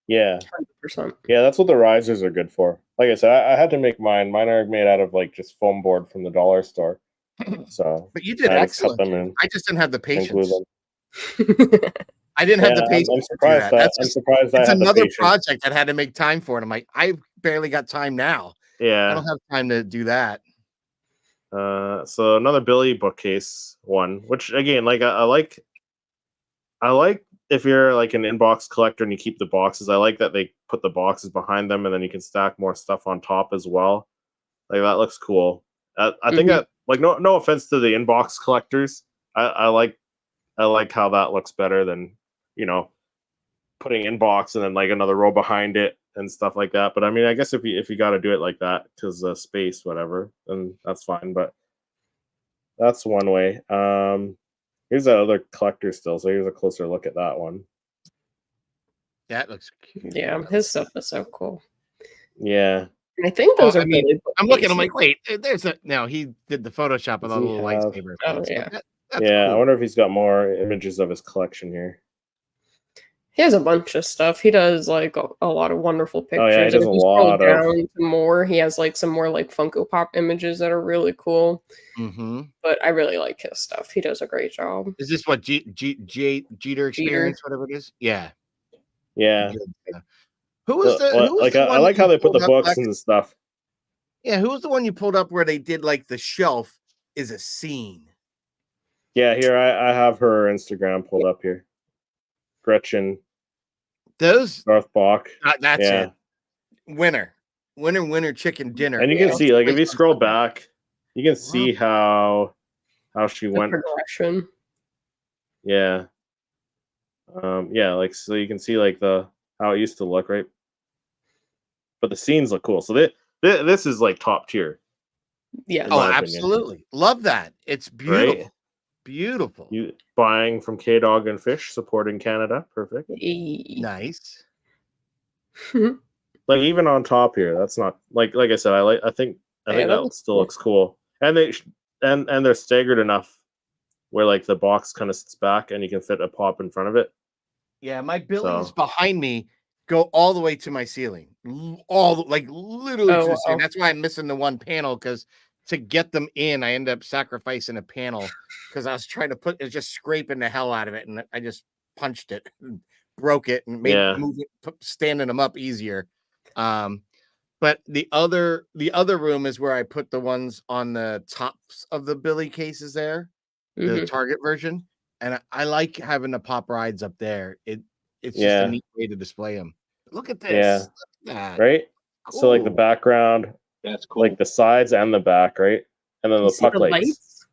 100%. Yeah, that's what the risers are good for. Like I said, I had to make mine. Mine are made out of like just foam board from the dollar store. So, but you did I just cut excellent. them and I just didn't have the glue patience. them. I didn't have the patience. I'm surprised that That's I'm surprised I it's had the another patience. project that had to make time for it. I'm like, I barely got time now. I Yeah. don't have time to do that. So another Billy bookcase one, which again, like I like if you're like an inbox collector and you keep the boxes. I like that they put the boxes behind them and then you can stack more stuff on top as well. Like that looks cool. I think that, like, no offense to the inbox collectors, I like how that looks better than, you know, putting inbox and then like another row behind it and stuff like that. But I mean, I guess if you got to do it like that because space, whatever, then that's fine. But that's one way. Here's that other collector still. So here's a closer look at that one. That looks cute. Yeah, his stuff is so cool. Yeah. And I think those are. I mean, Billy I'm looking. I'm bookcases. like, wait, there's a. No, he did the Photoshop with all the little lightsaber. Oh, effects, yeah. but that's Yeah, cool. I wonder if he's got more images of his collection here. He has a bunch of stuff. He does like a lot of wonderful pictures. Oh, yeah, he And does if a you scroll lot of- down to more, he has like some more like Funko Pop images that are really cool. Mm-hmm. But I really like his stuff. He does a great job. Is this what Jeter experience, whatever it is? Yeah. Yeah. Who was the? Who was like the I one like that how you they put the pulled up, books Lex? and stuff. Yeah, who was the one you pulled up where they did like the shelf is a scene? Yeah, here I have her Instagram pulled up here. Gretchen Those Northbach. that's Yeah. it. Winner chicken dinner. And you can see, like, if you scroll back, you can see how she The went. progression. Yeah. Yeah, like, so you can see like how it used to look, right? But the scenes look cool. So this is like top tier. Yeah. in Oh, my opinion. absolutely. Love that. It's beautiful. Right? Beautiful. You buying from K-Dog and Fish, supporting Canada. Perfect. Nice. Like, even on top here, that's not like I said, I think that still cool. looks cool. And they're staggered enough where like the box kind of sits back and you can fit a pop in front of it. Yeah, my Billies So- behind me go all the way to my ceiling. Literally to the ceiling. That's why I'm missing the one panel, because to get them in, I end up sacrificing a panel because I was trying to just scraping the hell out of it, and I just punched it and broke it and made standing them up easier. But the other room is where I put the ones on the tops of the Billy cases there, the Target version. And I like having the pop rides up there. It's just a neat way to display them. Look at this. Yeah. Look at that. Right? Cool. So like the background, That's cool. like the sides and the back, right? And then the puck lights.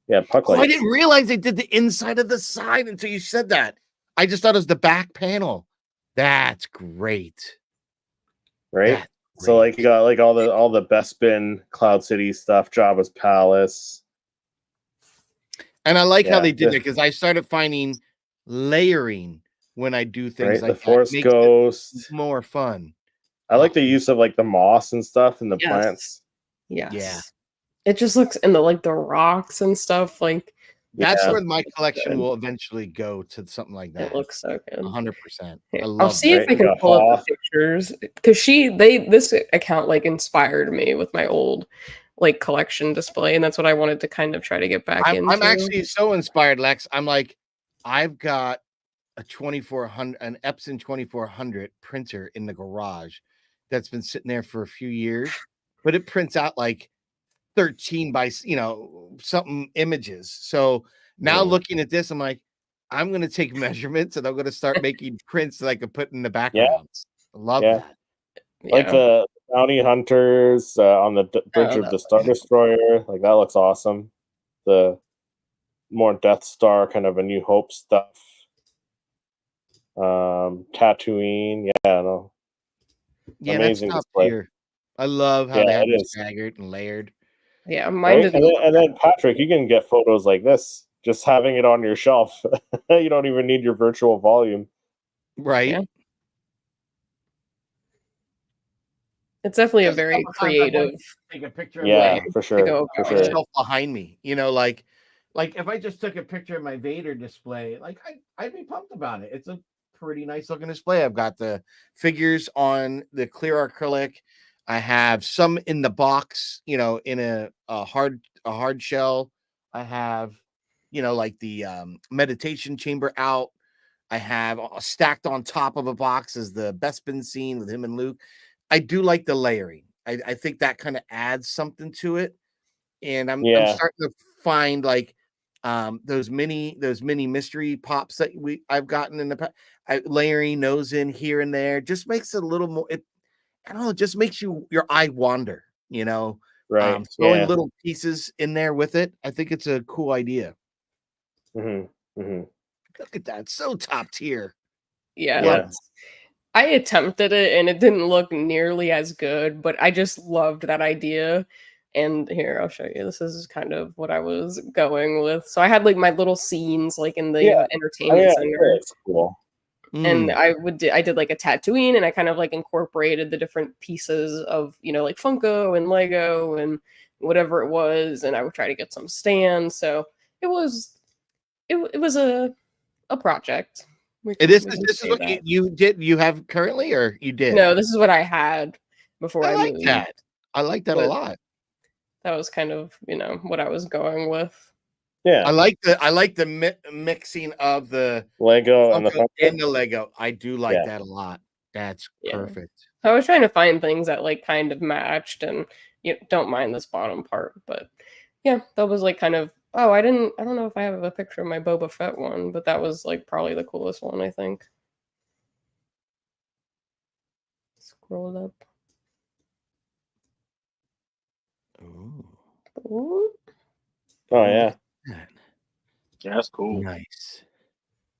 Yeah, puck lights. I didn't realize they did the inside of the side until you said that. I just thought it was the back panel. That's great. Right? That's so like you got like all the Bespin, Cloud City stuff, Jabba's Palace. And I like how they did it, because I started finding layering when I do things like the Force that. Ghost. More fun. I like the use of like the moss and stuff and the plants. Yes. Yeah. It just looks in the rocks and stuff. Like, that's where my collection will eventually go, to something like that. It looks so good. 100%. I'll see if I can pull up the pictures, because this account like inspired me with my old like collection display, and that's what I wanted to kind of try to get back into. I'm actually so inspired, Lex. I'm like, I've got a 2400, an Epson 2400 printer in the garage that's been sitting there for a few years, but it prints out like 13 by something images. So now looking at this, I'm like, I'm going to take measurements and I'm going to start making prints that I can put in the backgrounds. I love that. Like the bounty hunters on the bridge of the Star Destroyer, like that looks awesome. The more Death Star kind of a New Hope stuff. Tatooine, amazing display. Here. I love how they have it staggered and layered. Yeah, mine didn't. And then Patrick, you can get photos like this just having it on your shelf. You don't even need your virtual volume. Right. Yeah. It's definitely a very Sometimes I want creative to take a picture Yeah, of for to sure. go For about my it. sure. shelf behind me. You know, like if I just took a picture of my Vader display, like I'd be pumped about it. It's a pretty nice looking display. I've got the figures on the clear acrylic. I have some in the box, you know, in a hard shell. I have, you know, like the meditation chamber out. I have stacked on top of a box as the Bespin scene with him and Luke. I do like the layering. I think that kind of adds something to it. And I'm Yeah. starting to find like those mini mystery pops that I've gotten in the past. Layering those in here and there just makes it a little more. I don't know, it just makes your eye wander. You know, Right. throwing Yeah. little pieces in there with it. I think it's a cool idea. Look at that, so top tier. Yeah, Yeah. I attempted it and it didn't look nearly as good, but I just loved that idea. And here, I'll show you. This is kind of what I was going with. So I had like my little scenes like in the Yeah. entertainment Sure, center. it's cool. And I did like a Tatooine, and I kind of like incorporated the different pieces of, you know, like Funko and Lego and whatever it was, and I would try to get some stands. So it was it was a project. This We can is say what that. you have currently, or you did? No, this is what I had before I I like moved. that. I like that a But lot. that was kind of, you know, what I was going with. Yeah. I like the mixing of the Lego and the Funko Funko. and the Lego. I do like Yeah. that a lot. That's Yeah. perfect. I was trying to find things that like kind of matched, and you don't mind this bottom part, but yeah, that was like kind of, oh, I don't know if I have a picture of my Boba Fett one, but that was like probably the coolest one, I think. Scroll up. Ooh. Ooh. Oh yeah. Yeah, that's cool. Nice.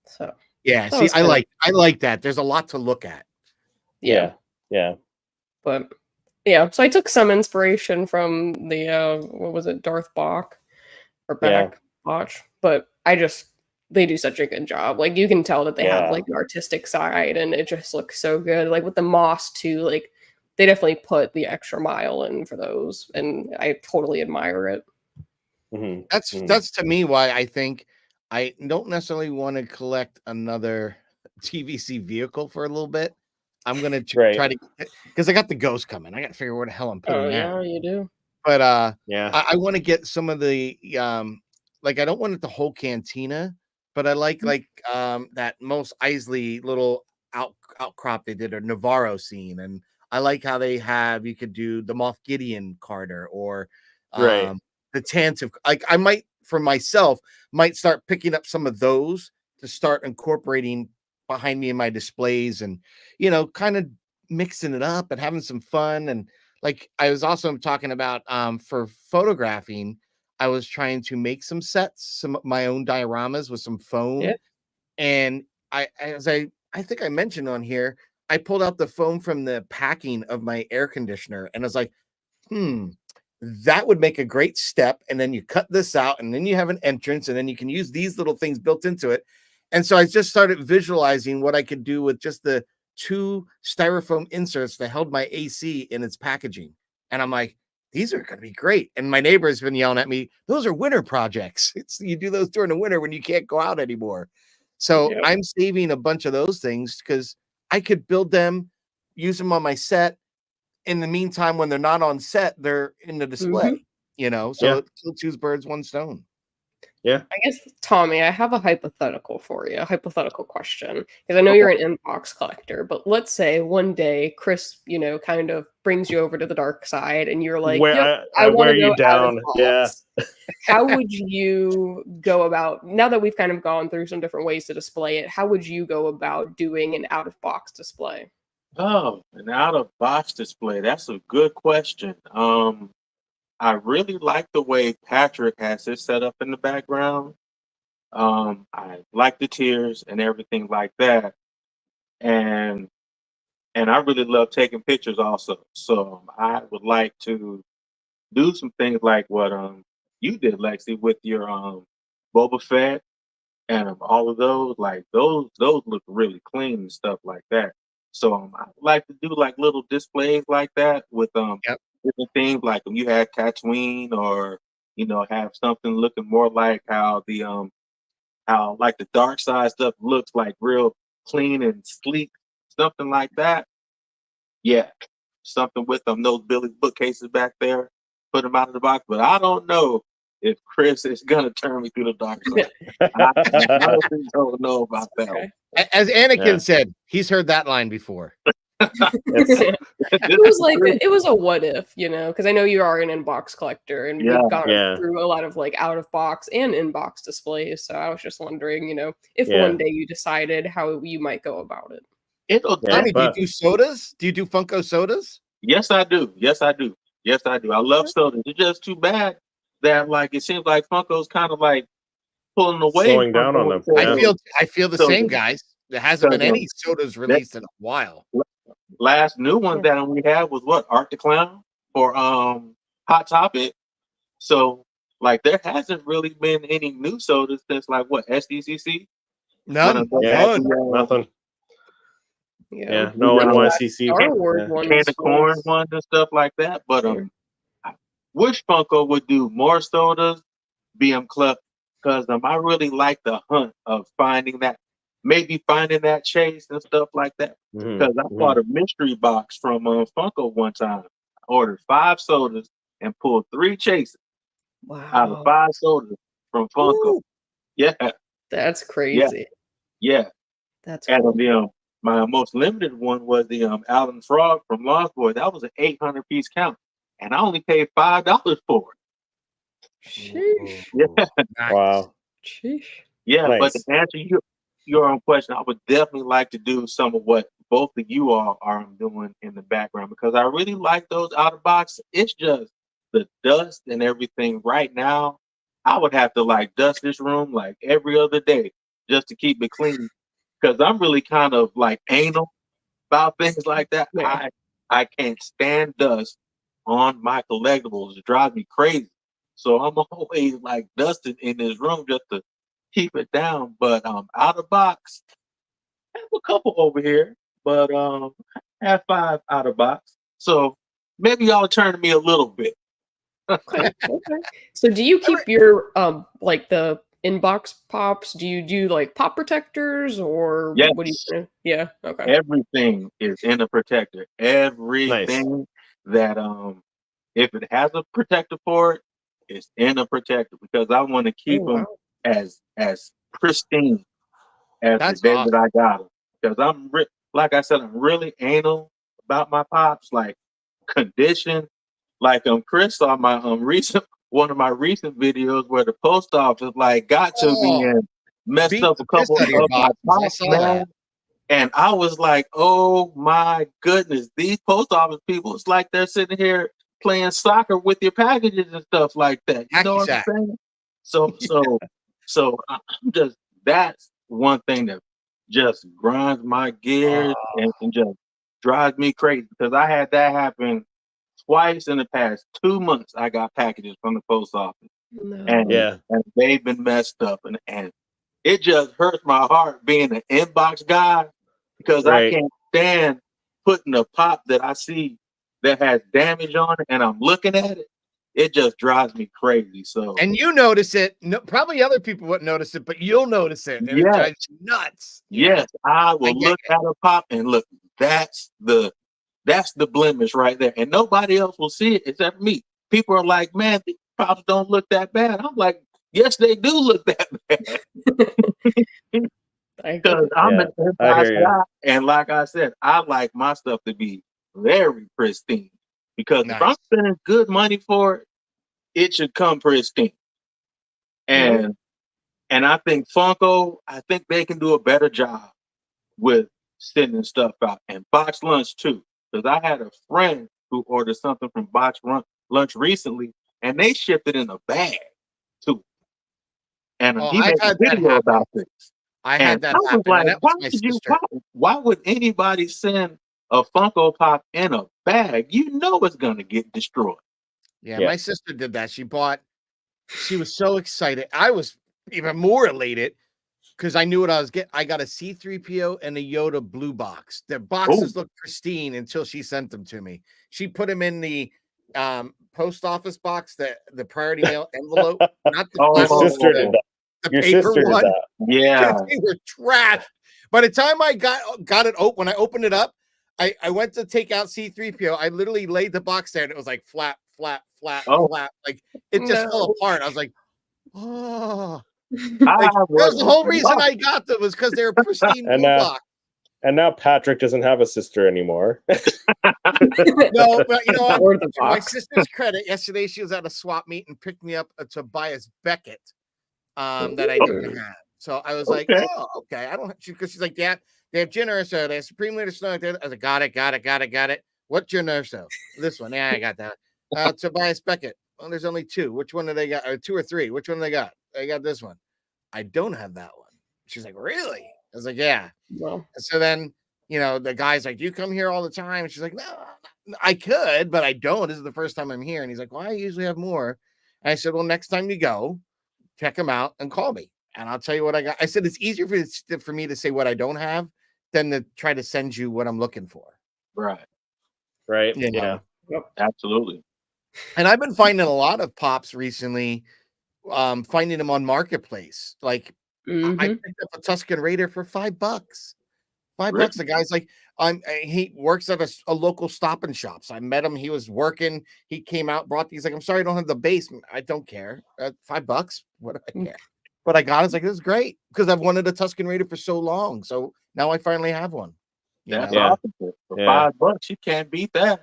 So Yeah, that see, was kind of, I like that. There's a lot to look at. yeah. Yeah. But yeah, so I took some inspiration from the what was it, Darth Bach or Yeah. Botch, but they do such a good job. Like you can tell that they have Yeah. like an artistic side, and it just looks so good. Like with the moss too, like they definitely put the extra mile in for those, and I totally admire it. That's to me why I think I don't necessarily want to collect another TVC vehicle for a little bit. I'm gonna Right. try to, because I got the Ghost coming. I got to figure where the hell I'm putting Oh that. yeah, you do. But Yeah. I want to get some of the like I don't want it the whole cantina, but I like that Mos Eisley little outcrop they did, a Navarro scene, and I like how they have, you could do the Moff Gideon Carter or Right. the Tantive. Like I might, for myself, might start picking up some of those to start incorporating behind me in my displays, and you know, kind of mixing it up and having some fun. And like I was also talking about for photographing, I was trying to make some sets, some of my own dioramas with some foam. Yeah. And I think I mentioned on here, I pulled out the foam from the packing of my air conditioner, and I was like, that would make a great step. And then you cut this out, and then you have an entrance, and then you can use these little things built into it. And so I just started visualizing what I could do with just the 2 styrofoam inserts that held my AC in its packaging. And I'm like, these are going to be great. And my neighbor has been yelling at me, those are winter projects. You do those during the winter when you can't go out anymore. So Yep. I'm saving a bunch of those things because I could build them, use them on my set. In the meantime, when they're not on set, they're in the display, you know, so kill 2 birds, 1 stone. Yeah. I guess, Tommy, I have a hypothetical for you, a hypothetical question, because I know you're an inbox collector, but let's say one day Chris, you know, kind of brings you over to the dark side, and you're like, yep, I want wear to you go out of down. box. How would you go about, now that we've kind of gone through some different ways to display it, how would you go about doing an out-of-box display? Oh, an out of box display. That's a good question. I really like the way Patrick has it set up in the background. I like the tiers and everything like that. And I really love taking pictures also. So I would like to do some things like what you did, Lexi, with your Boba Fett, and all of those, like those look really clean and stuff like that. So I like to do like little displays like that with Yep. different things, like when you had Tatooine, or have something looking more like how like the dark side stuff looks like real clean and sleek, something like that. Yeah, something with those Billy bookcases back there. Put them out of the box, but I don't know if Chris is gonna turn me through the dark side. I honestly don't know about that one. Okay. As Anakin said, he's heard that line before. It was like it was a what if, because I know you are an inbox collector, and Yeah. we've gone through a lot of like out of box and inbox displays. So I was just wondering, if one day you decided how you might go about it. Tommy, do you do sodas? Do you do Funko sodas? Yes, I do. Yes, I do. Yes, I do. I love sodas. It's just too bad that like it seems like Funko's kind of like pulling away, slowing down on them. I feel the same, guys. There hasn't been any sodas released in a while. Last new one that we had was what, Art the Clown for Hot Topic. So like there hasn't really been any new sodas since like what, SDCC? None. Nothing. Yeah, no NYCC. Star Wars ones, Candy corn ones and stuff like that. But I wish Funko would do more sodas, BM Club, because I really like the hunt of finding that chase and stuff like that. Because I bought a mystery box from Funko one time. I ordered 5 sodas and pulled 3 chases out of 5 sodas from Funko. Ooh. Yeah, that's crazy. Yeah, that's cool. And my most limited one was the Alan Frog from Lost Boy. That was an 800-piece count, and I only paid $5 for it. Sheesh. Yeah. Wow. Sheesh. Yeah, nice. But to answer your own question, I would definitely like to do some of what both of you all are doing in the background, because I really like those out of box. It's just the dust and everything right now. I would have to like dust this room like every other day just to keep it clean, because I'm really kind of like anal about things like that. Yeah. I can't stand dust on my collectibles. It drives me crazy. So I'm always like dusting in this room just to keep it down. But out of box, I have a couple over here, but I have 5 out of box. So maybe y'all turn to me a little bit. Okay. So do you keep your like the inbox pops? Do you do like pop protectors, or yes. What do you do? Yeah, okay. Everything is in a protector. Everything that if it has a protector for it, it's in a protector, because I want to keep them as pristine as the day that I got them. Because like I said, I'm really anal about my pops, like condition. Like Chris saw my one of my recent videos where the post office like got to me and messed up a couple of my pops, man. And I was like, oh my goodness, these post office people, it's like they're sitting here playing soccer with your packages and stuff like that. You know what I'm saying? So I'm just, that's one thing that just grinds my gears and just drives me crazy, because I had that happen twice in the past 2 months. I got packages from the post office, and they've been messed up, and it just hurts my heart being an inbox guy, because I can't stand putting a pop that I see that has damage on it, and I'm looking at it. It just drives me crazy. So, and you notice it. No, probably other people wouldn't notice it, but you'll notice it, and it drives you nuts. Yes, I will look at a pop and look. That's the blemish right there, and nobody else will see it except me. People are like, "Man, these pops don't look that bad." I'm like, "Yes, they do look that bad." Because I'm an inbox guy, and like I said, I like my stuff to be very pristine. Because if I'm spending good money for it, it should come pristine. And I think Funko, I think they can do a better job with sending stuff out, and box lunch too. Because I had a friend who ordered something from box lunch recently, and they shipped it in a bag too. And he made a video about this. I had that happen. Like, why would anybody send a Funko Pop in a bag? You know it's gonna get destroyed. Yeah, my sister did that. She was so excited. I was even more elated because I knew what I was getting. I got a C-3PO and a Yoda blue box. Their boxes looked pristine until she sent them to me. She put them in the post office box, the priority mail envelope, not the Your plastic, sister did that. the Your paper sister did one. that. Yeah. They were trash. By the time I got it open, when I opened it up, I went to take out C-3PO. I literally laid the box there and it was like flat. Like it just fell apart. I was like, oh. Like, that was the whole reason I got them was because they're pristine blue box. And now Patrick doesn't have a sister anymore. No, but you know what? To my sister's credit, yesterday she was at a swap meet and picked me up a Tobias Beckett that I didn't have. So I was like, oh, okay. I don't because she's like, yeah, they have Jyn Erso, they have Supreme Leader Snow. I was like, got it. What Jyn Erso? This one. Yeah, I got that. Tobias Beckett. Well, there's only 2. Which one do they got? Or 2 or 3? Which one do they got? I got this one. I don't have that one. She's like, really? I was like, yeah. Well, so then, you know, the guy's like, do you come here all the time? And she's like, no, I could, but I don't. This is the first time I'm here. And he's like, well, I usually have more. And I said, well, next time you go, check them out and call me. And I'll tell you what I got. I said, it's easier for me to say what I don't have than to try to send you what I'm looking for. Right. You know? Yep. Absolutely. And I've been finding a lot of pops recently, finding them on Marketplace. Like, I picked up a Tusken Raider for $5. $5. The guy's like, he works at a local Stop and Shop. So I met him. He was working. He came out, brought these. Like, I'm sorry, I don't have the base. I don't care. $5. What do I care? But I got it. It's like, this is great because I've wanted a Tusken Raider for so long. So now I finally have one. That's awesome. For $5, you can't beat that.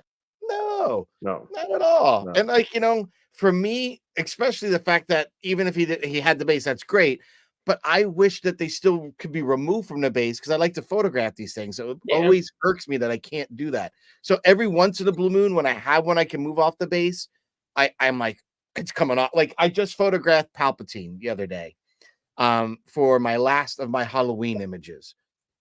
No, not at all. No. And like, you know, for me, especially the fact that even if he had the base, that's great. But I wish that they still could be removed from the base because I like to photograph these things. So it always irks me that I can't do that. So every once in a blue moon, when I have one I can move off the base, I'm like, it's coming off. Like I just photographed Palpatine the other day for my last of my Halloween images.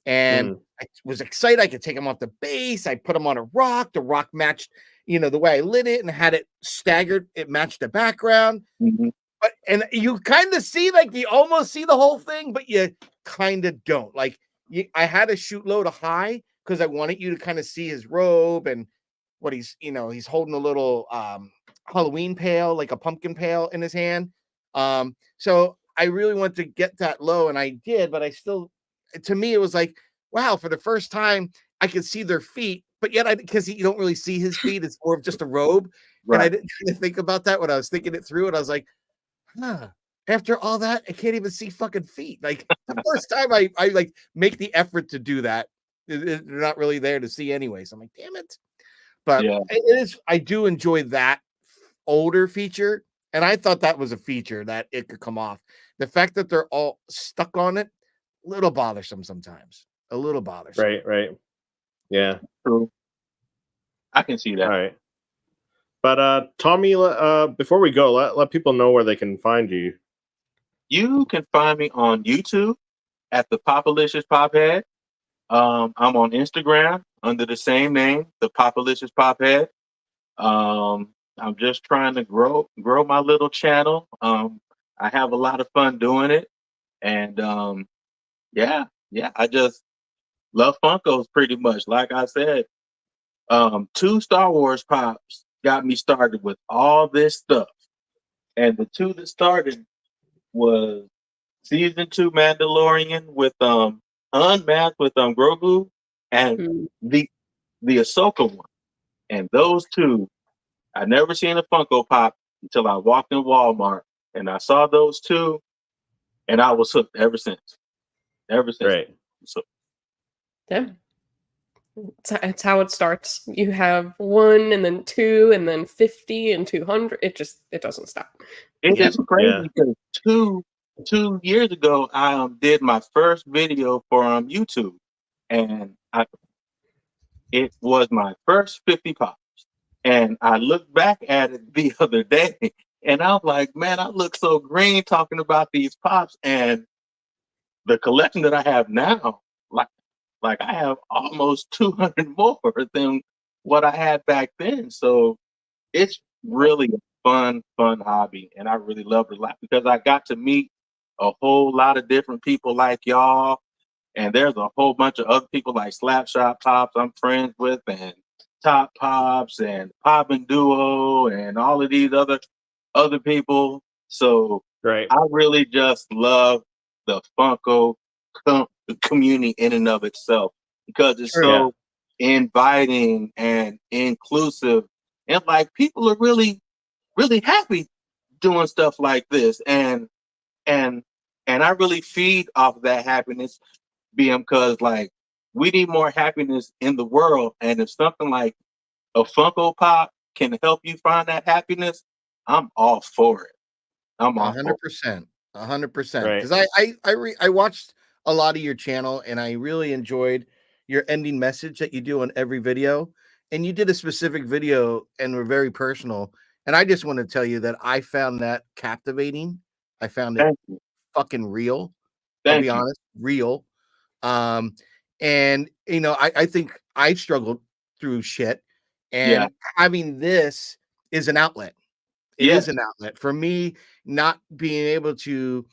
And I was excited. I could take him off the base. I put him on a rock. The rock matched, you know, the way I lit it and had it staggered. It matched the background. But and you kind of see, like, you almost see the whole thing, but you kind of don't. Like, I had to shoot low to high because I wanted you to kind of see his robe and what he's, you know, he's holding a little Halloween pail, like a pumpkin pail in his hand. So I really wanted to get that low, and I did, but I still, to me, it was like, wow, for the first time, I could see their feet, but yet because you don't really see his feet, it's more of just a robe. Right. And I didn't kind of think about that when I was thinking it through, and I was like, huh, after all that, I can't even see fucking feet. Like the first time I like make the effort to do that, they're not really there to see anyway. So I'm like, damn it. But it is, I do enjoy that older feature. And I thought that was a feature that it could come off. The fact that they're all stuck on it, a little bothersome sometimes. A little bothersome. Right. Yeah. True. I can see that. All right. But Tommy, before we go, let people know where they can find you. You can find me on YouTube at the Popalicious Pophead. I'm on Instagram under the same name, the Popalicious Pophead. I'm just trying to grow my little channel. I have a lot of fun doing it, and I just love Funkos pretty much. Like I said, 2 Star Wars Pops got me started with all this stuff, and the 2 that started was season 2 Mandalorian with Unmasked with Grogu, and the Ahsoka one. And those 2, I never seen a Funko Pop until I walked in Walmart and I saw those 2, and I was hooked ever since. Right. So yeah. It's how it starts. You have 1 and then 2 and then 50 and 200. It doesn't stop. It's crazy because 2 years ago, I did my first video for YouTube, and it was my first 50 Pops. And I looked back at it the other day, and I'm like, man, I look so green talking about these Pops, and the collection that I have now, like I have almost 200 more than what I had back then. So it's really a fun hobby, and I really loved it a lot because I got to meet a whole lot of different people like y'all, and there's a whole bunch of other people like Slapshot Pops I'm friends with, and Top Pops and Pop and Duo and all of these other people. So Right. I really just love the Funko community in and of itself because it's so inviting and inclusive, and like people are really, really happy doing stuff like this, and I really feed off of that happiness, because like we need more happiness in the world, and if something like a Funko Pop can help you find that happiness, I'm all for it. I'm all for it. 100%. 100%. Right. Because I watched a lot of your channel, and I really enjoyed your ending message that you do on every video. And you did a specific video and were very personal. And I just want to tell you that I found that captivating. I found it Thank you. fucking real. I'll Thank be you. honest, real. And you know, I think I struggled through shit, and having this is an outlet. It is an outlet for me, not being able to,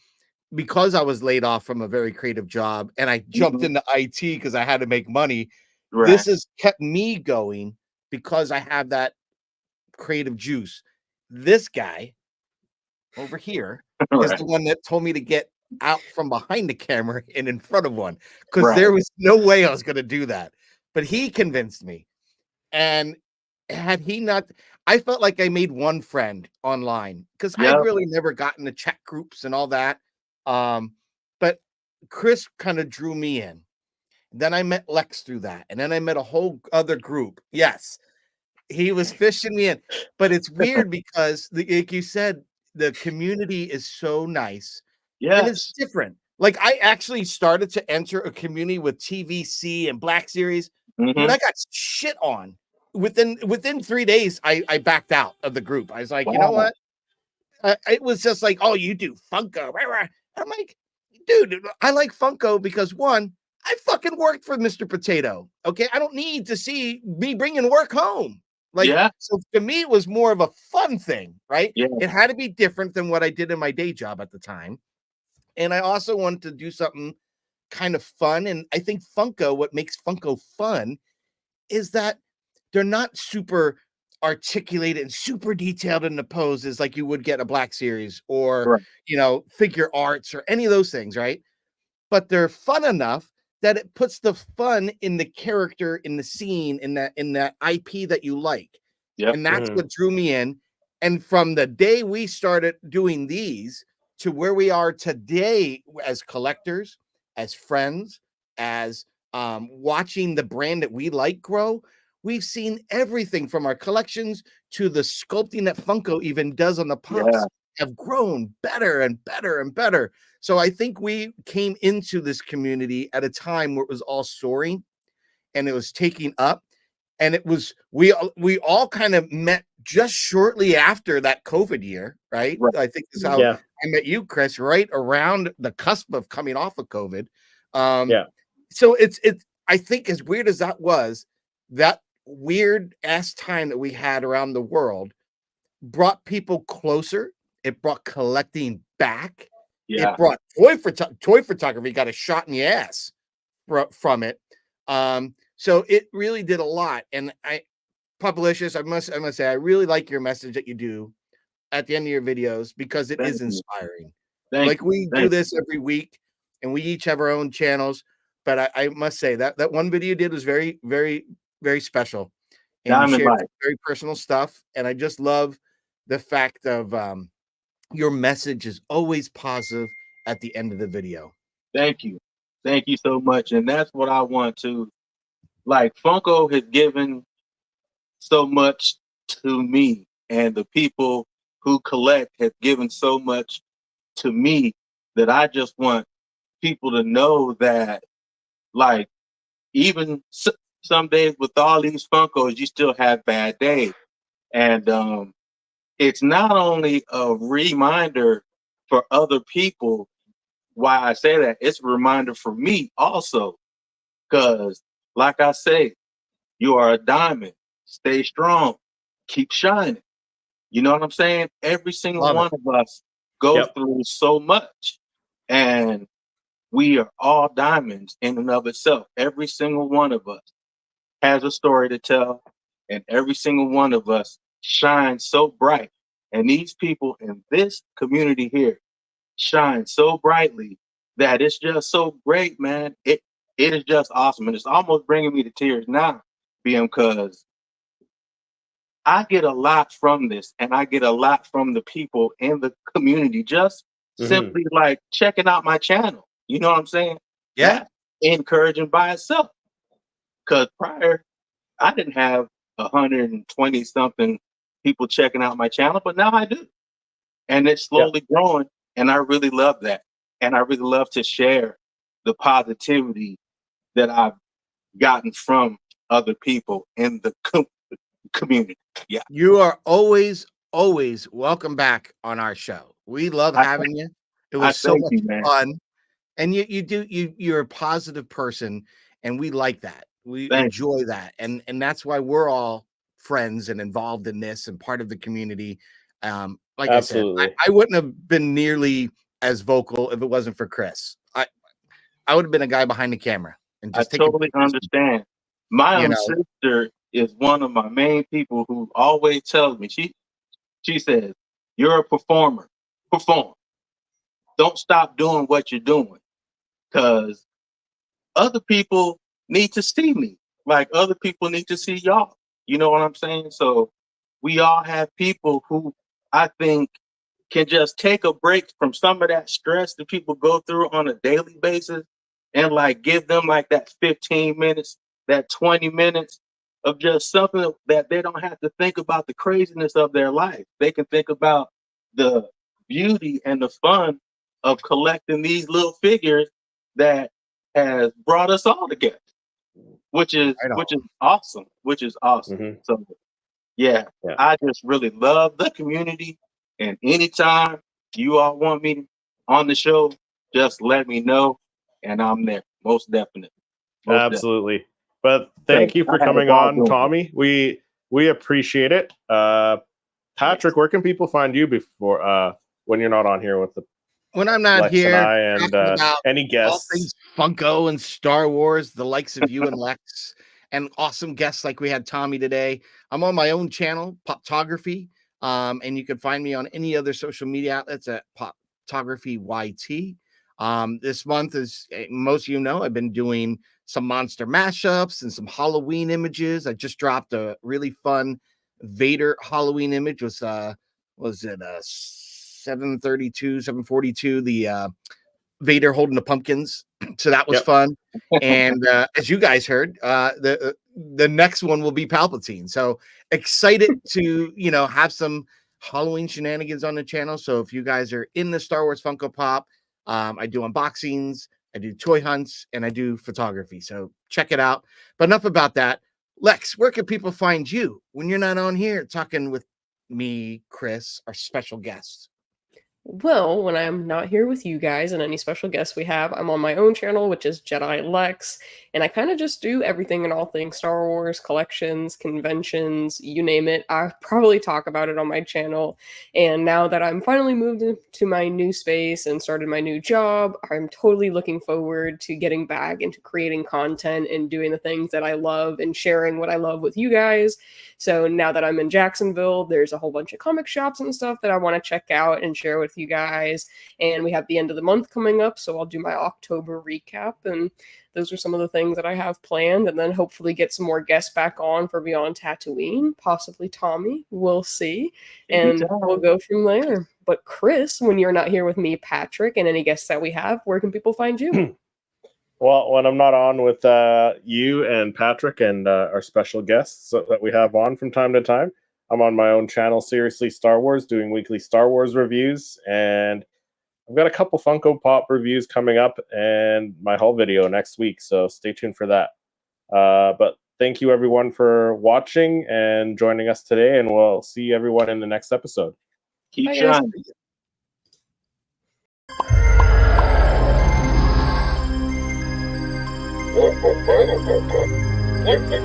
because I was laid off from a very creative job and I jumped into IT because I had to make money. Right. This has kept me going because I have that creative juice. This guy over here is the one that told me to get out from behind the camera and in front of one, because there was no way I was going to do that. But he convinced me. And had he not, I felt like I made one friend online, because I'd really never gotten the chat groups and all that. But Chris kind of drew me in. Then I met Lex through that. And then I met a whole other group. Yes, he was fishing me in. But it's weird because, like you said, the community is so nice. And it's different. Like, I actually started to enter a community with TVC and Black Series. Dude, I got shit on. Within 3 days, I backed out of the group. I was like, you know what? It was just like, oh, you do Funko. I'm like, dude, I like Funko because, one, I fucking worked for Mr. Potato. Okay, I don't need to see me bringing work home. Like, so to me, it was more of a fun thing, right? It had to be different than what I did in my day job at the time. And I also wanted to do something kind of fun. And I think Funko, what makes Funko fun is that they're not super articulated and super detailed in the poses like you would get a Black Series or, you know, figure arts or any of those things, right? But they're fun enough that it puts the fun in the character, in the scene, in that IP that you like. And that's what drew me in. And from the day we started doing these to where we are today as collectors, as friends, as watching the brand that we like grow, we've seen everything from our collections to the sculpting that Funko even does on the pops have grown better and better and better. So I think we came into this community at a time where it was all soaring and it was taking up. And it was, we all kind of met just shortly after that COVID year, right? I think this is how I met you, Chris, right around the cusp of coming off of COVID. So it's I think, as weird as that was, that weird ass time that we had around the world brought people closer. It brought collecting back. It brought toy photography got a shot in the ass from it. So it really did a lot. And Publicious, I must say, I really like your message that you do at the end of your videos, because it is inspiring. We do this every week, and we each have our own channels. But I must say that one video you did was very, very, very special. And you shared very personal stuff. And I just love the fact of your message is always positive at the end of the video. Thank you. Thank you so much. And that's what I want to, like, Funko has given so much to me, and the people who collect have given so much to me, that I just want people to know that, like, even some days with all these Funkos, you still have bad days. And it's not only a reminder for other people why I say that, it's a reminder for me also. Because, like I say, you are a diamond. Stay strong. Keep shining. You know what I'm saying? Every single one of us goes through so much. And we are all diamonds in and of itself. Every single one of us has a story to tell, and every single one of us shines so bright. And these people in this community here shine so brightly that it's just so great, man. It is just awesome, and it's almost bringing me to tears now, because I get a lot from this, and I get a lot from the people in the community just simply like checking out my channel. You know what I'm saying? Yeah. That's encouraging by itself. Because prior, I didn't have 120 something people checking out my channel, but now I do. And it's slowly growing, and I really love that. And I really love to share the positivity that I've gotten from other people in the community. Yeah. You are always welcome back on our show. We love having you. It was so much fun. And you're a positive person, and we like that. We enjoy that. And that's why we're all friends and involved in this and part of the community. Like Absolutely. I said, I wouldn't have been nearly as vocal if it wasn't for Chris. I would have been a guy behind the camera and just totally understand. My own sister is one of my main people who always tells me, she says, "You're a performer. Perform. Don't stop doing what you're doing, because other people need to see me. Like other people need to see y'all. You know what I'm saying? So we all have people who I think can just take a break from some of that stress that people go through on a daily basis, and like give them like that 15 minutes, that 20 minutes of just something that they don't have to think about the craziness of their life. They can think about the beauty and the fun of collecting these little figures that has brought us all together, which is awesome. So yeah, I just really love the community. And anytime you all want me on the show, just let me know, and I'm there. Most definitely. Absolutely. But thank you for coming on, Tommy. We appreciate it. Patrick, where can people find you before when you're not on here with the when I'm not Lex here and any guests? All things Funko and Star Wars, the likes of you and Lex, and awesome guests like we had Tommy today. I'm on my own channel, Poptography. And you can find me on any other social media outlets at Poptography YT. This month, as most of you know, I've been doing some monster mashups and some Halloween images. I just dropped a really fun Vader Halloween image. Was it 742, the Vader holding the pumpkins. So that was fun. And as you guys heard, the next one will be Palpatine. So excited to, have some Halloween shenanigans on the channel. So if you guys are in the Star Wars Funko Pop, I do unboxings, I do toy hunts, and I do photography. So check it out. But enough about that. Lex, where can people find you when you're not on here talking with me, Chris, our special guest? Well, when I'm not here with you guys and any special guests we have, I'm on my own channel, which is Jedi Lex, and I kind of just do everything and all things Star Wars, collections, conventions, you name it. I probably talk about it on my channel, and now that I'm finally moved into my new space and started my new job, I'm totally looking forward to getting back into creating content and doing the things that I love and sharing what I love with you guys. So now that I'm in Jacksonville, there's a whole bunch of comic shops and stuff that I want to check out and share with you guys. And we have the end of the month coming up, so I'll do my October recap. And those are some of the things that I have planned. And then hopefully get some more guests back on for Beyond Tatooine, possibly Tommy. We'll see. And we'll go from there. But Chris, when you're not here with me, Patrick, and any guests that we have, where can people find you? Well, when I'm not on with you and Patrick and our special guests that we have on from time to time, I'm on my own channel, Seriously Star Wars, doing weekly Star Wars reviews. And I've got a couple Funko Pop reviews coming up and my haul video next week. So stay tuned for that. But thank you, everyone, for watching and joining us today. And we'll see everyone in the next episode. Keep shining. What's the